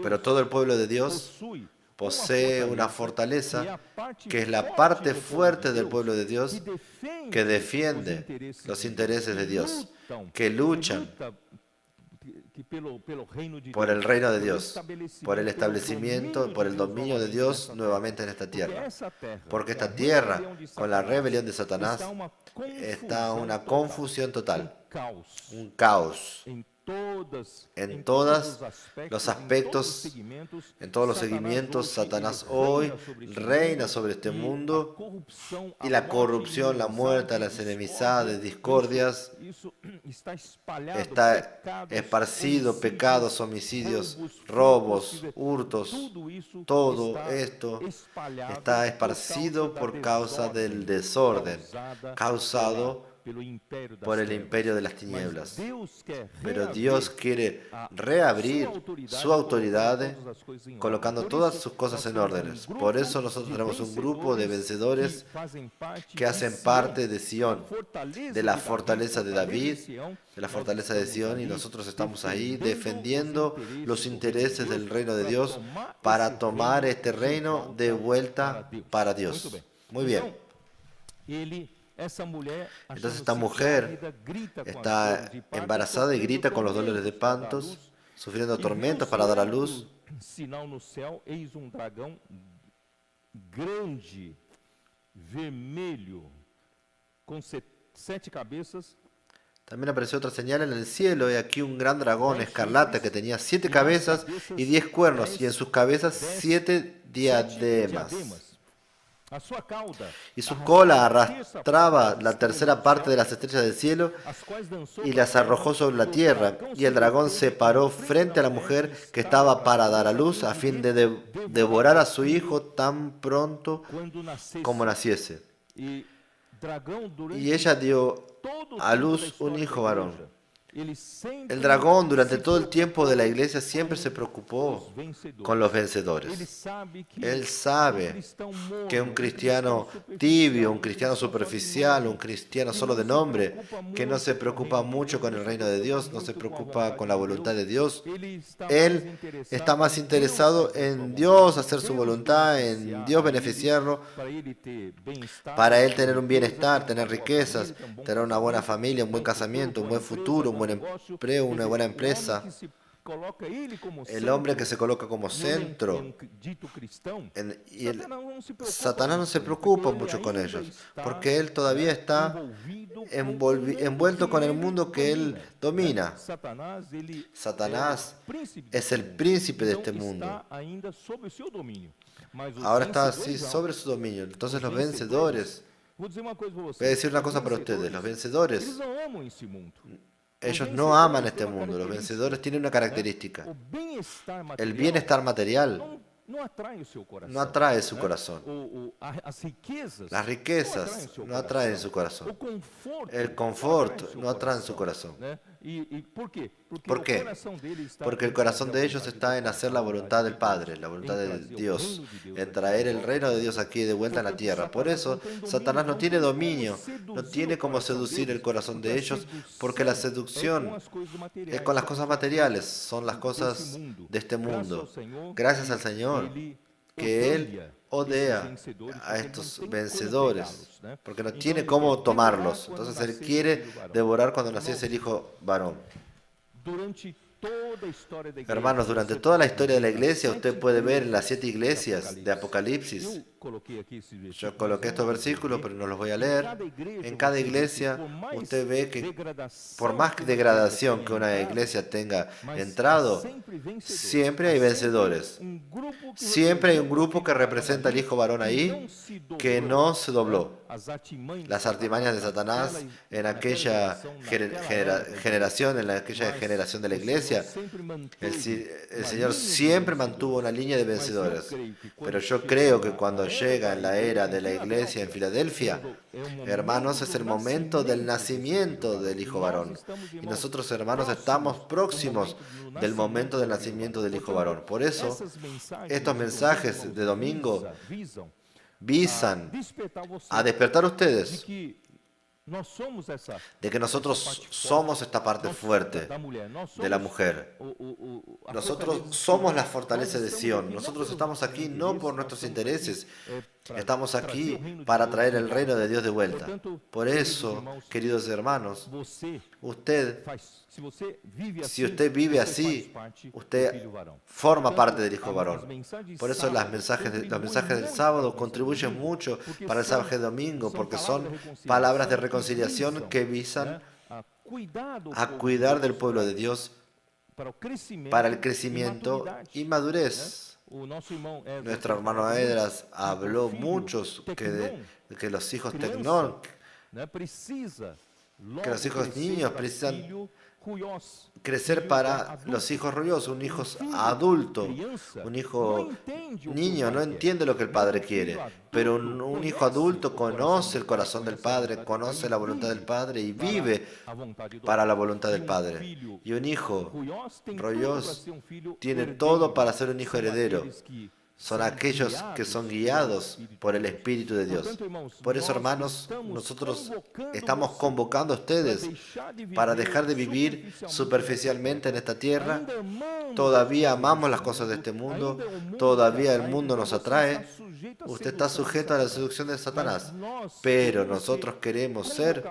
Pero todo el pueblo de Dios posee una fortaleza que es la parte fuerte del pueblo de Dios, que defiende los intereses de Dios, que luchan por el reino de Dios, por el establecimiento, por el dominio de Dios nuevamente en esta tierra. Porque esta tierra, con la rebelión de Satanás, está una confusión total, un caos en todos los aspectos, en todos los seguimientos. Satanás hoy reina sobre este mundo y la corrupción, la muerte, las enemistades, discordias, está esparcido, pecados, homicidios, robos, hurtos, todo esto está esparcido por causa del desorden causado por el imperio de las tinieblas. Pero Dios quiere reabrir su autoridad colocando todas sus cosas en órdenes. Por eso nosotros tenemos un grupo de vencedores que hacen parte de Sión, de la fortaleza de David, de la fortaleza de Sión, y nosotros estamos ahí defendiendo los intereses del reino de Dios para tomar este reino de vuelta para Dios. Muy bien. Entonces esta mujer está embarazada y grita con los dolores de partos, sufriendo tormentos para dar a luz. Sinal no céu, eis dragão grande, vermelho, com 7 cabeças. También apareció otra señal en el cielo, y aquí un gran dragón escarlata que tenía 7 cabezas y 10 cuernos, y en sus cabezas 7 diademas. Y su cola arrastraba la tercera parte de las estrellas del cielo y las arrojó sobre la tierra. Y el dragón se paró frente a la mujer que estaba para dar a luz, a fin de devorar a su hijo tan pronto como naciese. Y ella dio a luz un hijo varón. El dragón durante todo el tiempo de la iglesia siempre se preocupó con los vencedores. Él sabe que un cristiano tibio, un cristiano superficial, un cristiano solo de nombre, que no se preocupa mucho con el reino de Dios, no se preocupa con la voluntad de Dios, él está más interesado en Dios, hacer su voluntad, en Dios beneficiarlo, para él tener un bienestar, tener riquezas, tener una buena familia, un buen casamiento, un buen futuro, un buen empleo, una buena empresa. El hombre que se coloca como centro, Satanás no se preocupa mucho con ellos, porque él todavía está envuelto con el mundo que él domina. Satanás es el príncipe de este mundo. Ahora está así sobre su dominio. Entonces los vencedores, voy a decir una cosa para ustedes, los vencedores, ellos no aman este mundo. Los vencedores tienen una característica. El bienestar material no atrae su corazón. Las riquezas no atraen su corazón. El confort no atrae su corazón. ¿Por qué? Porque el corazón de ellos está en hacer la voluntad del Padre, la voluntad de Dios, en traer el reino de Dios aquí de vuelta a la tierra. Por eso Satanás no tiene dominio, no tiene cómo seducir el corazón de ellos, porque la seducción es con las cosas materiales, son las cosas de este mundo. Gracias al Señor que Él odia a estos vencedores, porque no tiene cómo tomarlos. Entonces Él quiere devorar cuando naciese el hijo varón. Hermanos, durante toda la historia de la iglesia, usted puede ver en las 7 iglesias de Apocalipsis. Yo coloqué estos versículos, pero no los voy a leer. En cada iglesia, usted ve que por más degradación que una iglesia tenga entrado, siempre hay vencedores. Siempre hay un grupo que representa al hijo varón ahí, que no se dobló. Las artimañas de Satanás en aquella generación, en aquella generación de la iglesia, el Señor siempre mantuvo una línea de vencedores. Pero yo creo que cuando llega en la era de la iglesia en Filadelfia, hermanos, es el momento del nacimiento del hijo varón. Y nosotros, hermanos, estamos próximos del momento del nacimiento del hijo varón. Por eso, estos mensajes de domingo visan a despertar a ustedes de que nosotros somos esta parte fuerte de la mujer. Nosotros somos la fortaleza de Sión. Nosotros estamos aquí no por nuestros intereses, Estamos aquí para traer el reino de Dios de vuelta. Por eso, queridos hermanos, si usted vive así, usted forma parte del Hijo varón. Por eso los mensajes del sábado contribuyen mucho para el sábado y domingo, porque son palabras de reconciliación que visan a cuidar del pueblo de Dios para el crecimiento y madurez. Nuestro hermano Edras habló muchos que los hijos Tecnón, que los hijos niños precisan crecer para los hijos ruidosos, un hijo adulto, un hijo niño no entiende lo que el padre quiere, pero un hijo adulto conoce el corazón del padre, conoce la voluntad del padre y vive para la voluntad del padre. Y un hijo rolloso tiene todo para ser un hijo heredero. Son aquellos que son guiados por el Espíritu de Dios. Por eso, hermanos, nosotros estamos convocando a ustedes para dejar de vivir superficialmente en esta tierra. Todavía amamos las cosas de este mundo, todavía el mundo nos atrae. Usted está sujeto a la seducción de Satanás, pero nosotros queremos ser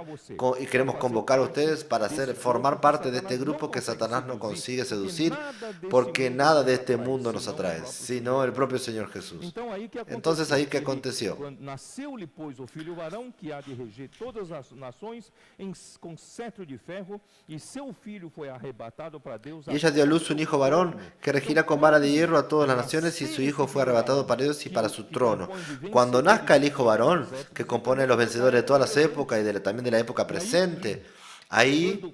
y queremos convocar a ustedes para formar parte de este grupo que Satanás no consigue seducir, porque nada de este mundo nos atrae, sino el propio Señor Jesús. Entonces, ¿ahí qué aconteció? Nasceu-lhe, pois, o filho varão, que há de reger todas as nações com cetro de ferro, e seu filho foi arrebatado para Deus. Y ella dio a luz un hijo varón que regirá con vara de hierro a todas las naciones, y su hijo fue arrebatado para Dios y para su trono. Cuando nazca el hijo varón, que compone los vencedores de todas las épocas y también de la época presente, ahí,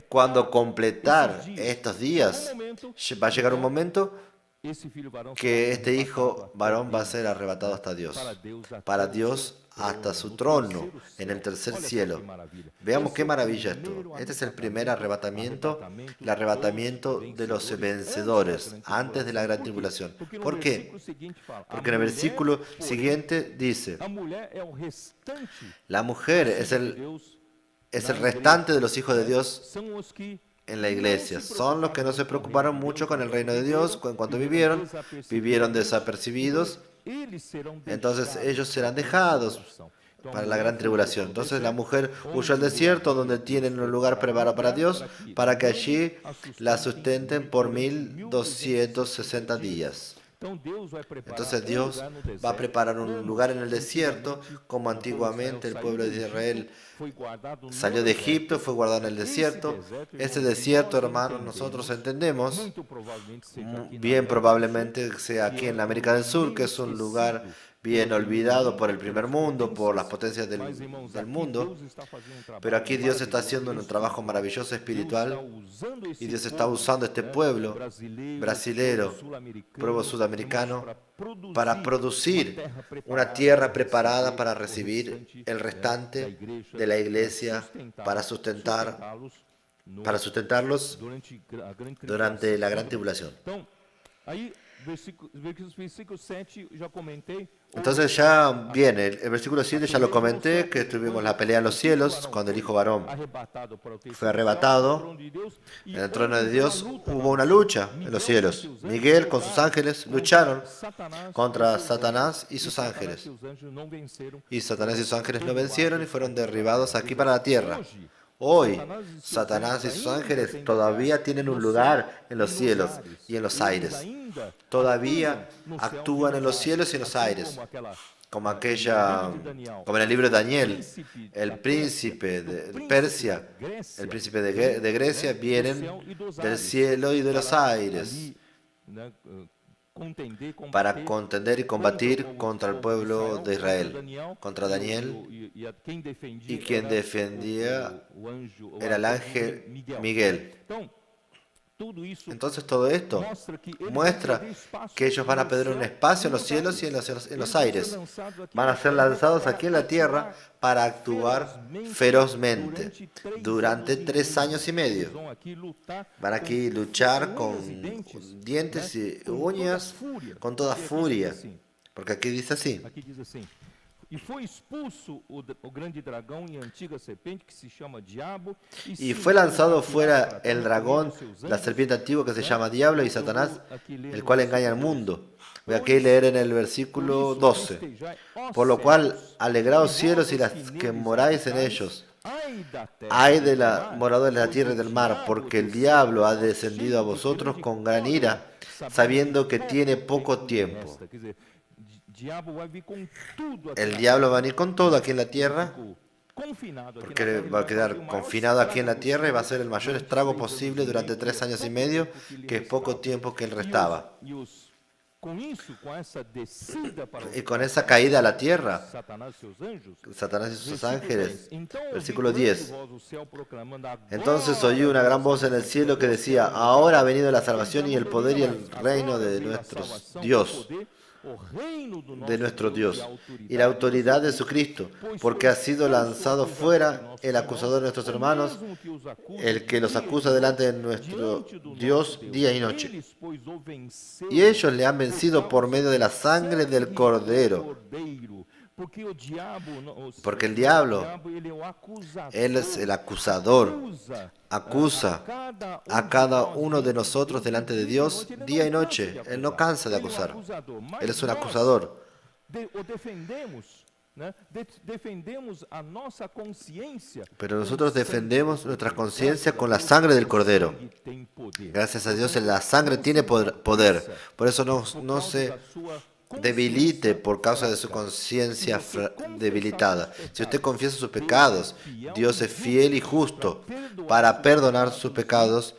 cuando completar estos días, va a llegar un momento que este hijo varón va a ser arrebatado hasta Dios, para Dios hasta su trono en el tercer cielo. Veamos qué maravilla esto. Este es el primer arrebatamiento, el arrebatamiento de los vencedores antes de la gran tribulación. ¿Por qué? Porque en el versículo siguiente dice: la mujer es el restante de los hijos de Dios en la iglesia. Son los que no se preocuparon mucho con el reino de Dios en cuanto vivieron desapercibidos. Entonces ellos serán dejados para la gran tribulación. Entonces la mujer huyó al desierto, donde tienen un lugar preparado para Dios, para que allí la sustenten por 1260 días. Entonces Dios va a preparar un lugar en el desierto, como antiguamente el pueblo de Israel salió de Egipto, fue guardado en el desierto. Ese desierto, hermanos, nosotros entendemos, bien probablemente sea aquí en la América del Sur, que es un lugar bien olvidado por el primer mundo, por las potencias del mundo, pero aquí Dios está haciendo un trabajo maravilloso espiritual, y Dios está usando este pueblo brasilero, pueblo sudamericano, para producir una tierra preparada para recibir el restante de la iglesia, para sustentarlos durante la gran tribulación. Entonces ya viene el versículo 7, ya lo comenté, que tuvimos la pelea en los cielos, cuando el hijo varón fue arrebatado. En el trono de Dios hubo una lucha en los cielos. Miguel con sus ángeles lucharon contra Satanás y sus ángeles. Y Satanás y sus ángeles no vencieron y fueron derribados aquí para la tierra. Hoy, Satanás y sus ángeles todavía tienen un lugar en los cielos y en los aires. Todavía actúan en los cielos y en los aires. Como en el libro de Daniel, el príncipe de Persia, el príncipe de Grecia vienen del cielo y de los aires para contender y combatir contra el pueblo de Israel, contra Daniel, y quien defendía era el ángel Miguel. Entonces todo esto muestra que ellos van a pedir un espacio en los cielos y en los aires. Van a ser lanzados aquí en la tierra para actuar ferozmente durante 3 años y medio. Van aquí a luchar con dientes y uñas, con toda furia. Porque aquí dice así: y fue lanzado fuera el dragón, la serpiente antigua que se llama Diablo y Satanás, el cual engaña al mundo. Voy aquí a leer en el versículo 12. Por lo cual, alegraos cielos y las que moráis en ellos. Ay de la moradores de la tierra y del mar, porque el diablo ha descendido a vosotros con gran ira, sabiendo que tiene poco tiempo. El diablo va a venir con todo aquí en la tierra, porque va a quedar confinado aquí en la tierra y va a hacer el mayor estrago posible durante 3 años y medio, que es poco tiempo que él restaba. Y con esa caída a la tierra, Satanás y sus ángeles, versículo 10. Entonces oí una gran voz en el cielo que decía: ahora ha venido la salvación y el poder y el reino de nuestro Dios, y la autoridad de su Cristo, porque ha sido lanzado fuera el acusador de nuestros hermanos, el que los acusa delante de nuestro Dios día y noche. Y ellos le han vencido por medio de la sangre del Cordero. Porque el diablo, él es el acusador, acusa a cada uno de nosotros delante de Dios día y noche. Él no cansa de acusar. Él es un acusador. Pero nosotros defendemos nuestra conciencia con la sangre del Cordero. Gracias a Dios, la sangre tiene poder. Por eso no se debilite por causa de su conciencia debilitada. Si usted confiesa sus pecados, Dios es fiel y justo para perdonar sus pecados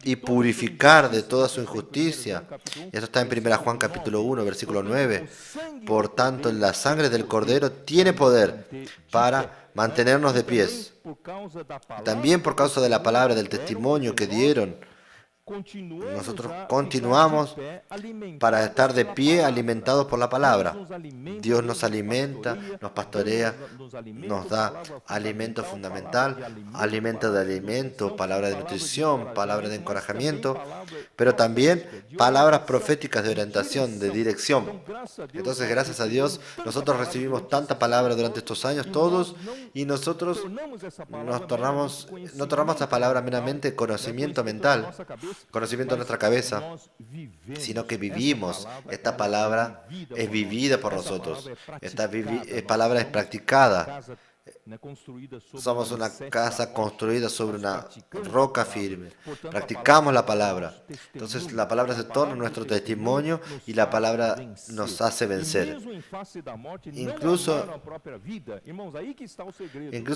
y purificar de toda su injusticia. Esto está en 1 Juan capítulo 1, versículo 9. Por tanto, la sangre del Cordero tiene poder para mantenernos de pies. También por causa de la palabra del testimonio que dieron, nosotros continuamos para estar de pie alimentados por la palabra. Dios nos alimenta, nos pastorea, nos da alimento fundamental, alimento de alimento, palabra de nutrición, palabra de encorajamiento, pero también palabras proféticas de orientación, de dirección. Entonces, gracias a Dios, nosotros recibimos tanta palabra durante estos años, todos, y nosotros no tornamos esa palabra meramente conocimiento mental, conocimiento de nuestra cabeza, sino que vivimos. Esta palabra es vivida por nosotros. Esta palabra es practicada. Somos una casa construida sobre una roca firme. Practicamos la palabra. Entonces la palabra se torna nuestro testimonio y la palabra nos hace vencer. Incluso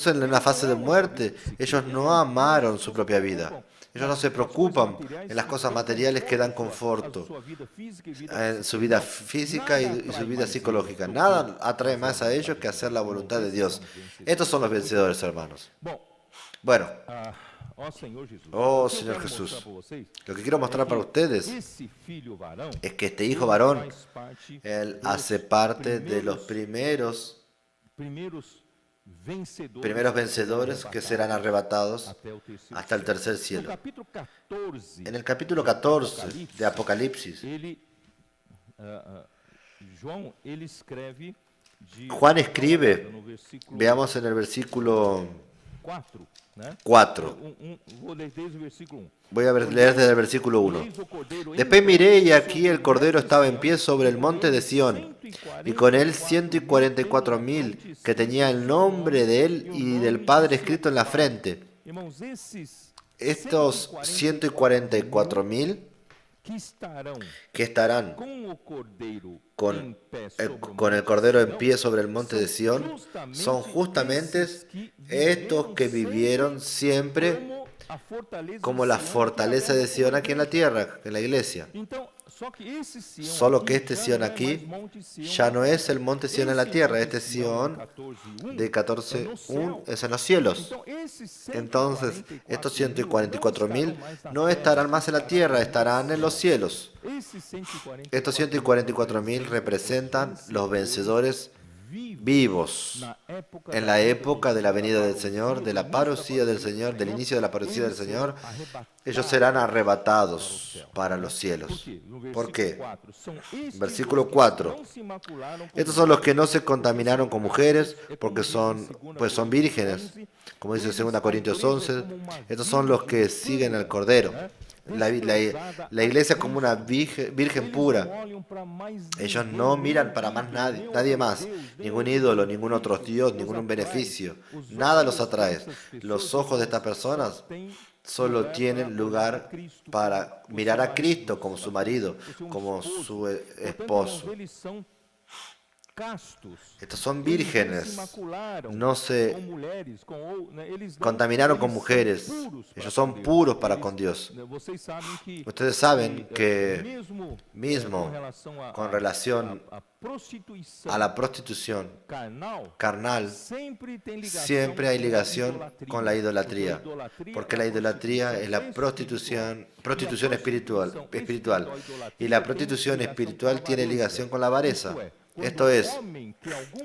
en la fase de muerte, ellos no amaron su propia vida. Ellos no se preocupan en las cosas materiales que dan conforto, en su vida física y su vida psicológica. Nada atrae más a ellos que hacer la voluntad de Dios. Estos son los vencedores, hermanos. Bueno, oh Señor Jesús, lo que quiero mostrar para ustedes es que este hijo varón, él hace parte de los primeros vencedores que serán arrebatados hasta el tercer cielo. En el capítulo 14 de Apocalipsis, Juan escribe, veamos en el versículo 4. Voy a leer desde el versículo 1. Después miré y aquí el Cordero estaba en pie sobre el monte de Sión, y con él 144,000 que tenía el nombre de él y del Padre escrito en la frente. Estos 144,000 que estarán con el Cordero en pie sobre el monte de Sión son justamente estos que vivieron siempre como la fortaleza de Sión aquí en la tierra, en la iglesia. Solo que este Sión aquí ya no es el monte Sión en la tierra, este Sión de 14:1 es en los cielos. Entonces, estos 144,000 no estarán más en la tierra, estarán en los cielos. Estos 144,000 representan los vencedores vivos en la época de la venida del Señor, de la parucía del Señor, del inicio de la parucía del Señor. Ellos serán arrebatados para los cielos. ¿Por qué? Versículo 4. Estos son los que no se contaminaron con mujeres, porque son vírgenes. Como dice 2 Corintios 11, estos son los que siguen al Cordero. la iglesia como una virgen pura. Ellos no miran para más nadie más, ningún ídolo, ningún otro Dios, ningún beneficio. Nada los atrae. Los ojos de estas personas solo tienen lugar para mirar a Cristo como su marido, como su esposo. Estos son vírgenes, no se contaminaron con mujeres, ellos son puros para con Dios. Ustedes saben que mismo con relación a la prostitución carnal, siempre hay ligación con la idolatría, porque la idolatría es la prostitución espiritual, y la prostitución espiritual tiene ligación con la avareza. Esto es,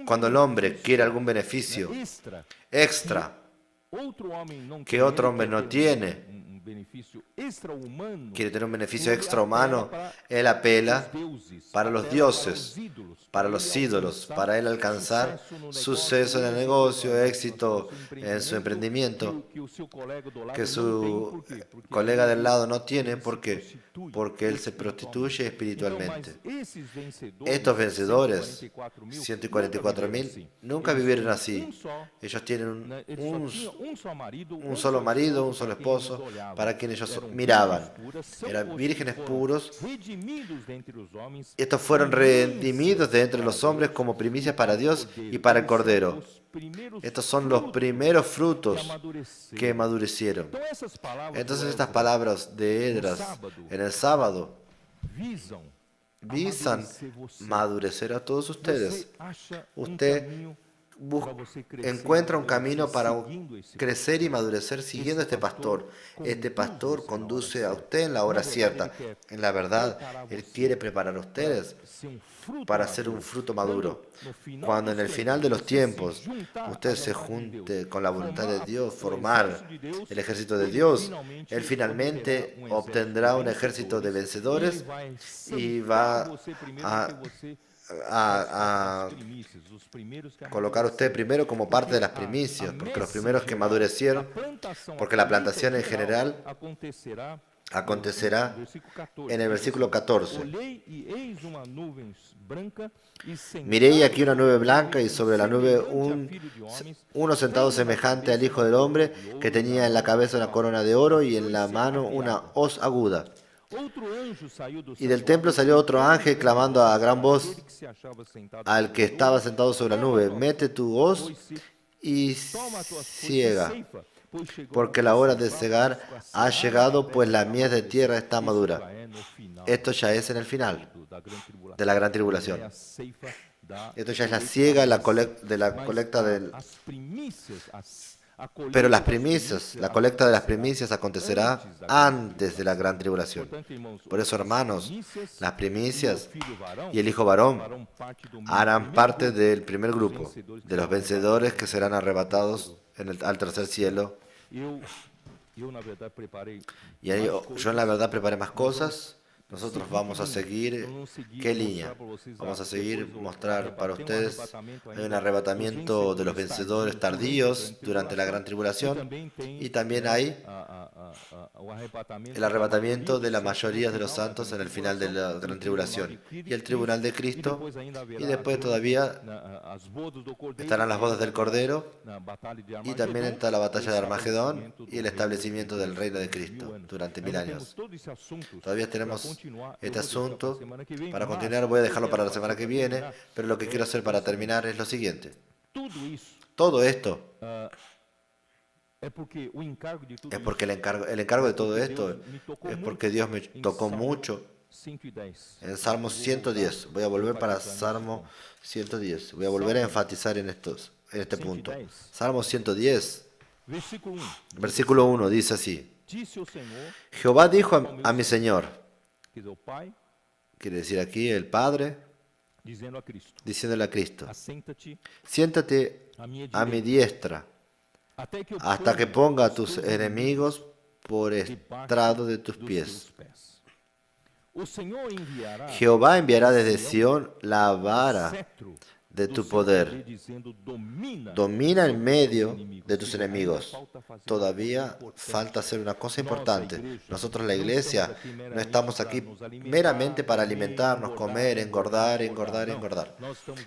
cuando el hombre quiere algún beneficio extra que otro hombre no tiene, quiere tener un beneficio extrahumano, él apela para los dioses, para los ídolos, para él alcanzar suceso en el negocio, éxito en su emprendimiento, que su colega del lado no tiene. ¿Por qué? Porque él se prostituye espiritualmente. Estos vencedores, 144.000, nunca vivieron así. Ellos tienen un solo marido, un solo esposo, para quien ellos miraban. Eran vírgenes puros. Estos fueron redimidos de entre los hombres como primicias para Dios y para el Cordero. Estos son los primeros frutos que madurecieron. Entonces estas palabras de Esdras en el sábado visan madurecer a todos ustedes. Usted encuentra un camino para crecer y madurecer siguiendo este pastor. Este pastor conduce a usted en la hora cierta. En la verdad, él quiere preparar a ustedes para ser un fruto maduro. Cuando en el final de los tiempos usted se junte con la voluntad de Dios, formar el ejército de Dios, él finalmente obtendrá un ejército de vencedores y va a colocar a usted primero como parte de las primicias, porque los primeros que madurecieron, porque la plantación en general acontecerá en el versículo 14. Miré y aquí una nube blanca y sobre la nube uno sentado semejante al Hijo del Hombre, que tenía en la cabeza una corona de oro y en la mano una hoz aguda. Y del templo salió otro ángel clamando a gran voz al que estaba sentado sobre la nube: mete tu hoz y ciega, porque la hora de cegar ha llegado, pues la mies de tierra está madura. Esto ya es en el final de la gran tribulación. Esto ya es la siega de la colecta del... Pero las primicias, la colecta de las primicias acontecerá antes de la gran tribulación. Por eso, hermanos, las primicias y el hijo varón harán parte del primer grupo, de los vencedores que serán arrebatados al tercer cielo. Y yo en la verdad preparé más cosas. Nosotros vamos a seguir, ¿qué línea? Vamos a seguir mostrar para ustedes. Hay un arrebatamiento de los vencedores tardíos durante la gran tribulación, y también hay el arrebatamiento de la mayoría de los santos en el final de la gran tribulación, y el tribunal de Cristo, y después todavía estarán las bodas del Cordero, y también está la batalla de Armagedón y el establecimiento del reino de Cristo durante 1000 años. Todavía tenemos este asunto para continuar. Voy a dejarlo para la semana que viene, pero lo que quiero hacer para terminar es lo siguiente. Todo esto es porque el encargo de todo esto es porque Dios me tocó mucho en Salmo 110. Voy a volver para Salmo 110. Voy a volver a enfatizar en este punto. Salmo 110, versículo 1, dice así: Jehová dijo a mi Señor. Quiere decir aquí el Padre diciéndole a Cristo: siéntate a mi diestra hasta que ponga a tus enemigos por estrado de tus pies. Jehová enviará desde Sión la vara de tu poder. Domina en medio de tus enemigos. Todavía falta hacer una cosa importante. Nosotros, la iglesia, no estamos aquí meramente para alimentarnos, comer, engordar, engordar, engordar.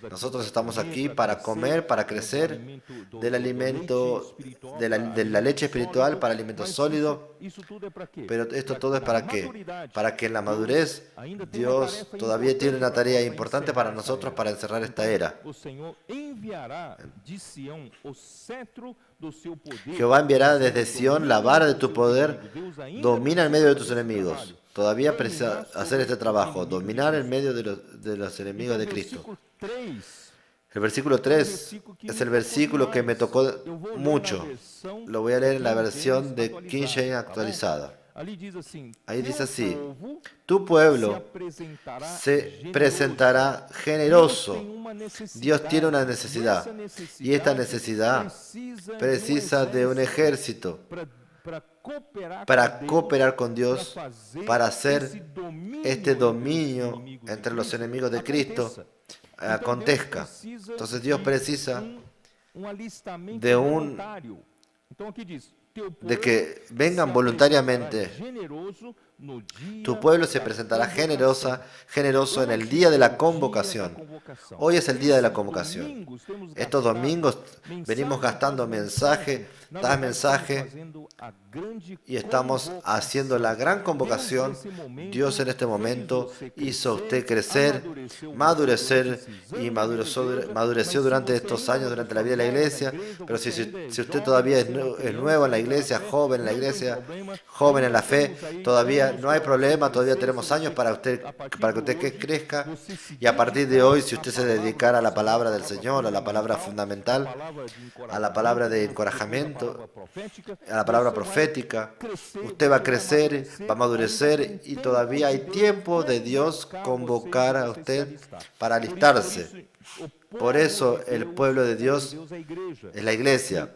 Nosotros estamos aquí para comer, para crecer del alimento, de la leche espiritual para alimento sólido. Pero esto todo es ¿para qué? Para que en la madurez Dios todavía tiene una tarea importante para nosotros para encerrar esta era. Jehová enviará desde Sión la vara de tu poder, domina en medio de tus enemigos. Todavía precisa hacer este trabajo, dominar en medio de los enemigos de Cristo. El versículo 3 es el versículo que me tocó mucho. Lo voy a leer en la versión de King James actualizada. Ahí dice así: tu pueblo se presentará generoso. Dios tiene una necesidad, y esta necesidad precisa de un ejército para cooperar con Dios, para hacer este dominio entre los enemigos de Cristo acontezca. Entonces Dios precisa de que vengan voluntariamente. Tu pueblo se presentará generoso en el día de la convocación. Hoy es el día de la convocación. Estos domingos venimos gastando mensaje tras mensaje y estamos haciendo la gran convocación. Dios en este momento hizo a usted crecer, madurecer y madureció durante estos años, durante la vida de la iglesia. Pero si usted todavía es nuevo en la iglesia, joven en la iglesia, joven en la fe, todavía no hay problema, todavía tenemos años para que usted crezca. Y a partir de hoy, si usted se dedicara a la palabra del Señor, a la palabra fundamental, a la palabra de encorajamiento, a la palabra profética, usted va a crecer, va a madurecer, y todavía hay tiempo de Dios convocar a usted para alistarse. Por eso el pueblo de Dios es la iglesia.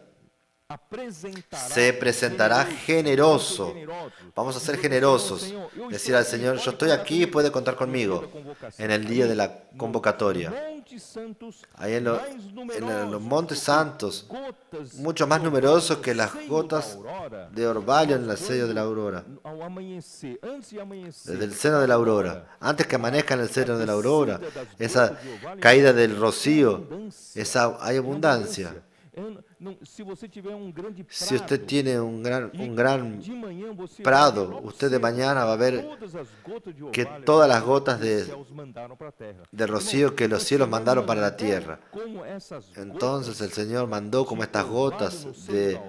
Se presentará generoso. Vamos a ser generosos. Decir al Señor: yo estoy aquí, puede contar conmigo en el día de la convocatoria. Ahí en los montes santos, mucho más numerosos que las gotas de orvallo en el sello de la aurora. Desde el seno de la aurora. Antes que amanezca en el seno de la aurora, esa caída del rocío, hay abundancia. Si usted tiene un gran prado, usted de mañana va a ver que todas las gotas de rocío que los cielos mandaron para la tierra. Entonces el Señor mandó como estas gotas de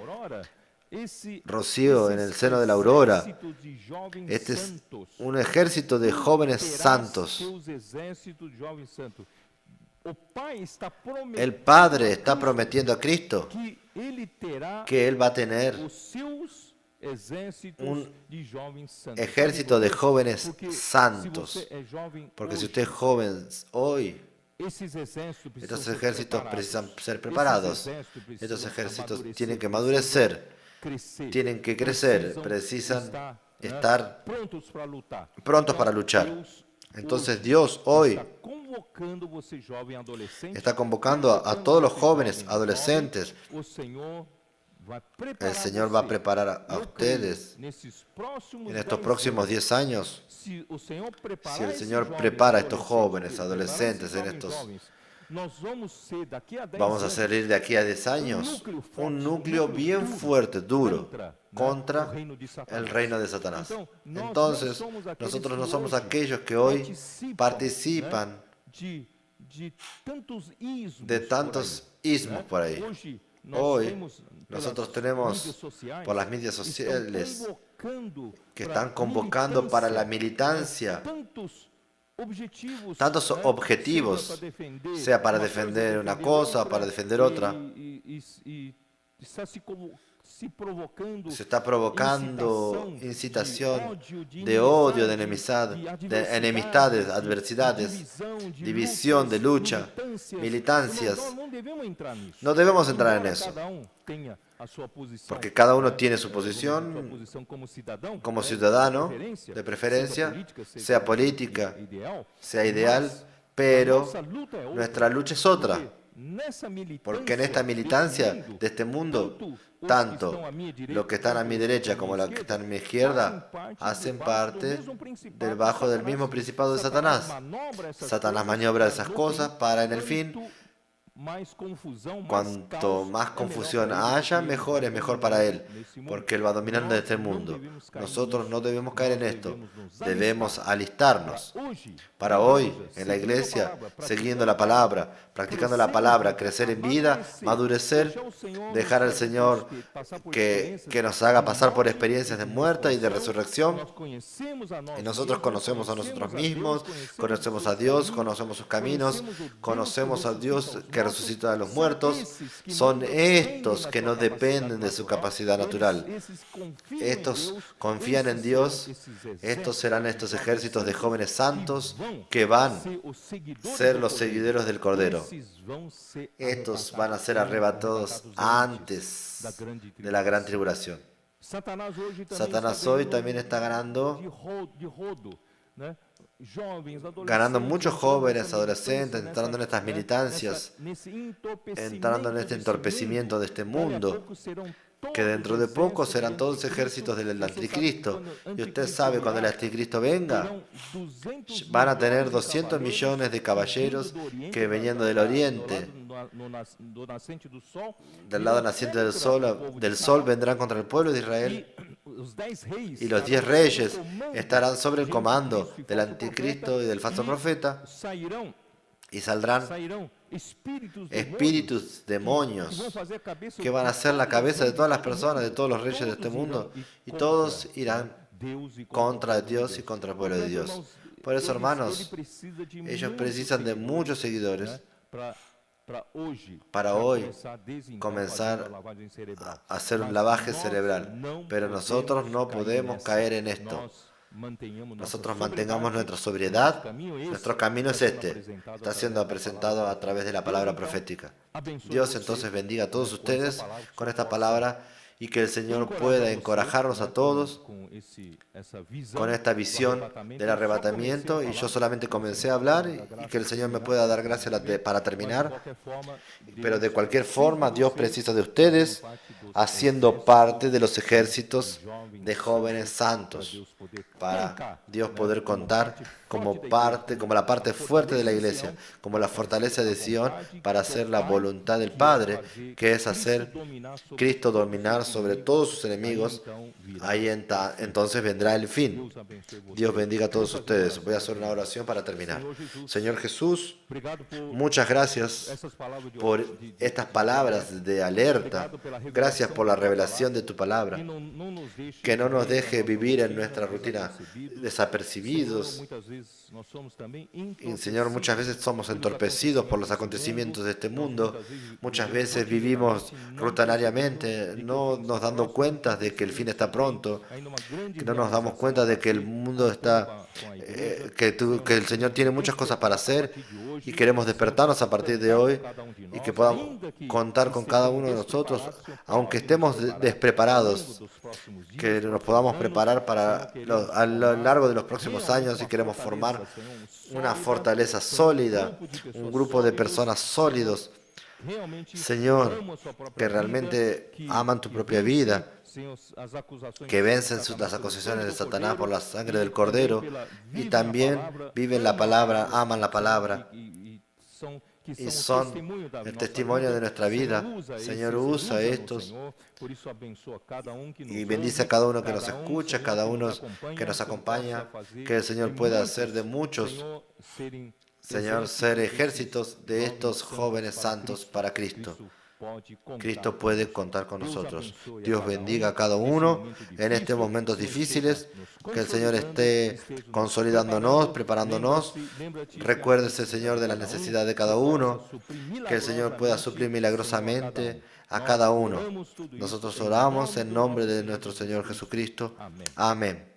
rocío en el seno de la aurora. Este es un ejército de jóvenes santos. El Padre está prometiendo a Cristo que Él va a tener un ejército de jóvenes santos. Porque si usted es joven hoy, estos ejércitos precisan ser preparados. Estos ejércitos tienen que madurecer, tienen que crecer, precisan estar prontos para luchar. Entonces Dios hoy está convocando a todos los jóvenes, adolescentes. El Señor va a preparar a ustedes en estos próximos 10 años. Si el Señor prepara a estos jóvenes, adolescentes, vamos a salir de aquí a 10 años un núcleo bien fuerte, duro, contra el reino de Satanás. Entonces, nosotros no somos aquellos que hoy participan de tantos ismos por ahí. Hoy nosotros tenemos por las medias sociales que están convocando para la militancia tantos objetivos, sea para defender una cosa o para defender otra. Se está provocando incitación de odio, de enemistades, adversidades, división, de lucha, militancias. No debemos entrar en eso, porque cada uno tiene su posición como ciudadano, de preferencia, sea política, sea ideal, Pero nuestra lucha es otra. Porque en esta militancia de este mundo, tanto los que están a mi derecha como los que están a mi izquierda hacen parte debajo del mismo principado de Satanás. Satanás maniobra esas cosas para en el fin, cuanto más confusión haya, mejor es mejor para él, porque él va dominando este mundo. Nosotros no debemos caer en esto, debemos alistarnos para hoy en la iglesia, siguiendo la palabra, practicando la palabra, crecer en vida, madurecer, dejar al Señor que nos haga pasar por experiencias de muerte y de resurrección. Y nosotros conocemos a nosotros mismos, conocemos a Dios, conocemos sus caminos, conocemos a Dios que resucita a los muertos. Son estos que no dependen de su capacidad natural. Estos confían en Dios. Estos serán estos ejércitos de jóvenes santos que van a ser los seguidores del Cordero. Estos van a ser arrebatados antes de la gran tribulación. Satanás hoy también está ganando muchos jóvenes, adolescentes, entrando en estas militancias, entrando en este entorpecimiento de este mundo, que dentro de poco serán todos ejércitos del anticristo. Y usted sabe, cuando el anticristo venga, van a tener 200 millones de caballeros que viniendo del oriente, del lado naciente del sol vendrán contra el pueblo de Israel. Y los 10 reyes estarán sobre el comando del anticristo y del falso profeta. Y saldrán espíritus, demonios, que van a ser la cabeza de todas las personas, de todos los reyes de este mundo. Y todos irán contra Dios y contra el pueblo de Dios. Por eso, hermanos, ellos precisan de muchos seguidores para hoy comenzar a hacer un lavaje cerebral. Pero nosotros no podemos caer en esto. Nosotros mantengamos nuestra sobriedad. Nuestro camino es este. Está siendo presentado a través de la palabra profética. Dios entonces bendiga a todos ustedes con esta palabra y que el Señor pueda encorajarnos a todos con esta visión del arrebatamiento. Y yo solamente comencé a hablar y que el Señor me pueda dar gracia para terminar. Pero de cualquier forma, Dios precisa de ustedes haciendo parte de los ejércitos de jóvenes santos, para Dios poder contar como la parte fuerte de la iglesia, como la fortaleza de Sion, para hacer la voluntad del Padre, que es hacer Cristo dominar sobre todos sus enemigos. Ahí entonces vendrá el fin. Dios bendiga a todos ustedes. Voy a hacer una oración para terminar. Señor Jesús, muchas gracias por estas palabras de alerta. Gracias por la revelación de tu palabra, que no nos deje vivir en nuestra rutina desapercibidos. Y Señor, muchas veces somos entorpecidos por los acontecimientos de este mundo. Muchas veces vivimos rutinariamente, no nos dando cuenta de que el fin está pronto, que no nos damos cuenta de que el mundo está, que el Señor tiene muchas cosas para hacer, y queremos despertarnos a partir de hoy y que podamos contar con cada uno de nosotros, aunque estemos despreparados, que nos podamos preparar a lo largo de los próximos años, y queremos formar una fortaleza sólida, un grupo de personas sólidos, Señor, que realmente aman tu propia vida, que vencen las acusaciones de Satanás por la sangre del Cordero, y también viven la palabra, aman la palabra, y son el testimonio de nuestra vida. Señor, usa estos y bendice a cada uno que nos escucha, a cada uno que nos acompaña, que el Señor pueda hacer de muchos, Señor, ser ejércitos de estos jóvenes santos para Cristo. Cristo puede contar con nosotros. Dios bendiga a cada uno en estos momentos difíciles. Que el Señor esté consolidándonos, preparándonos. Recuérdese, Señor, de la necesidad de cada uno. Que el Señor pueda suplir milagrosamente a cada uno. Nosotros oramos en nombre de nuestro Señor Jesucristo. Amén.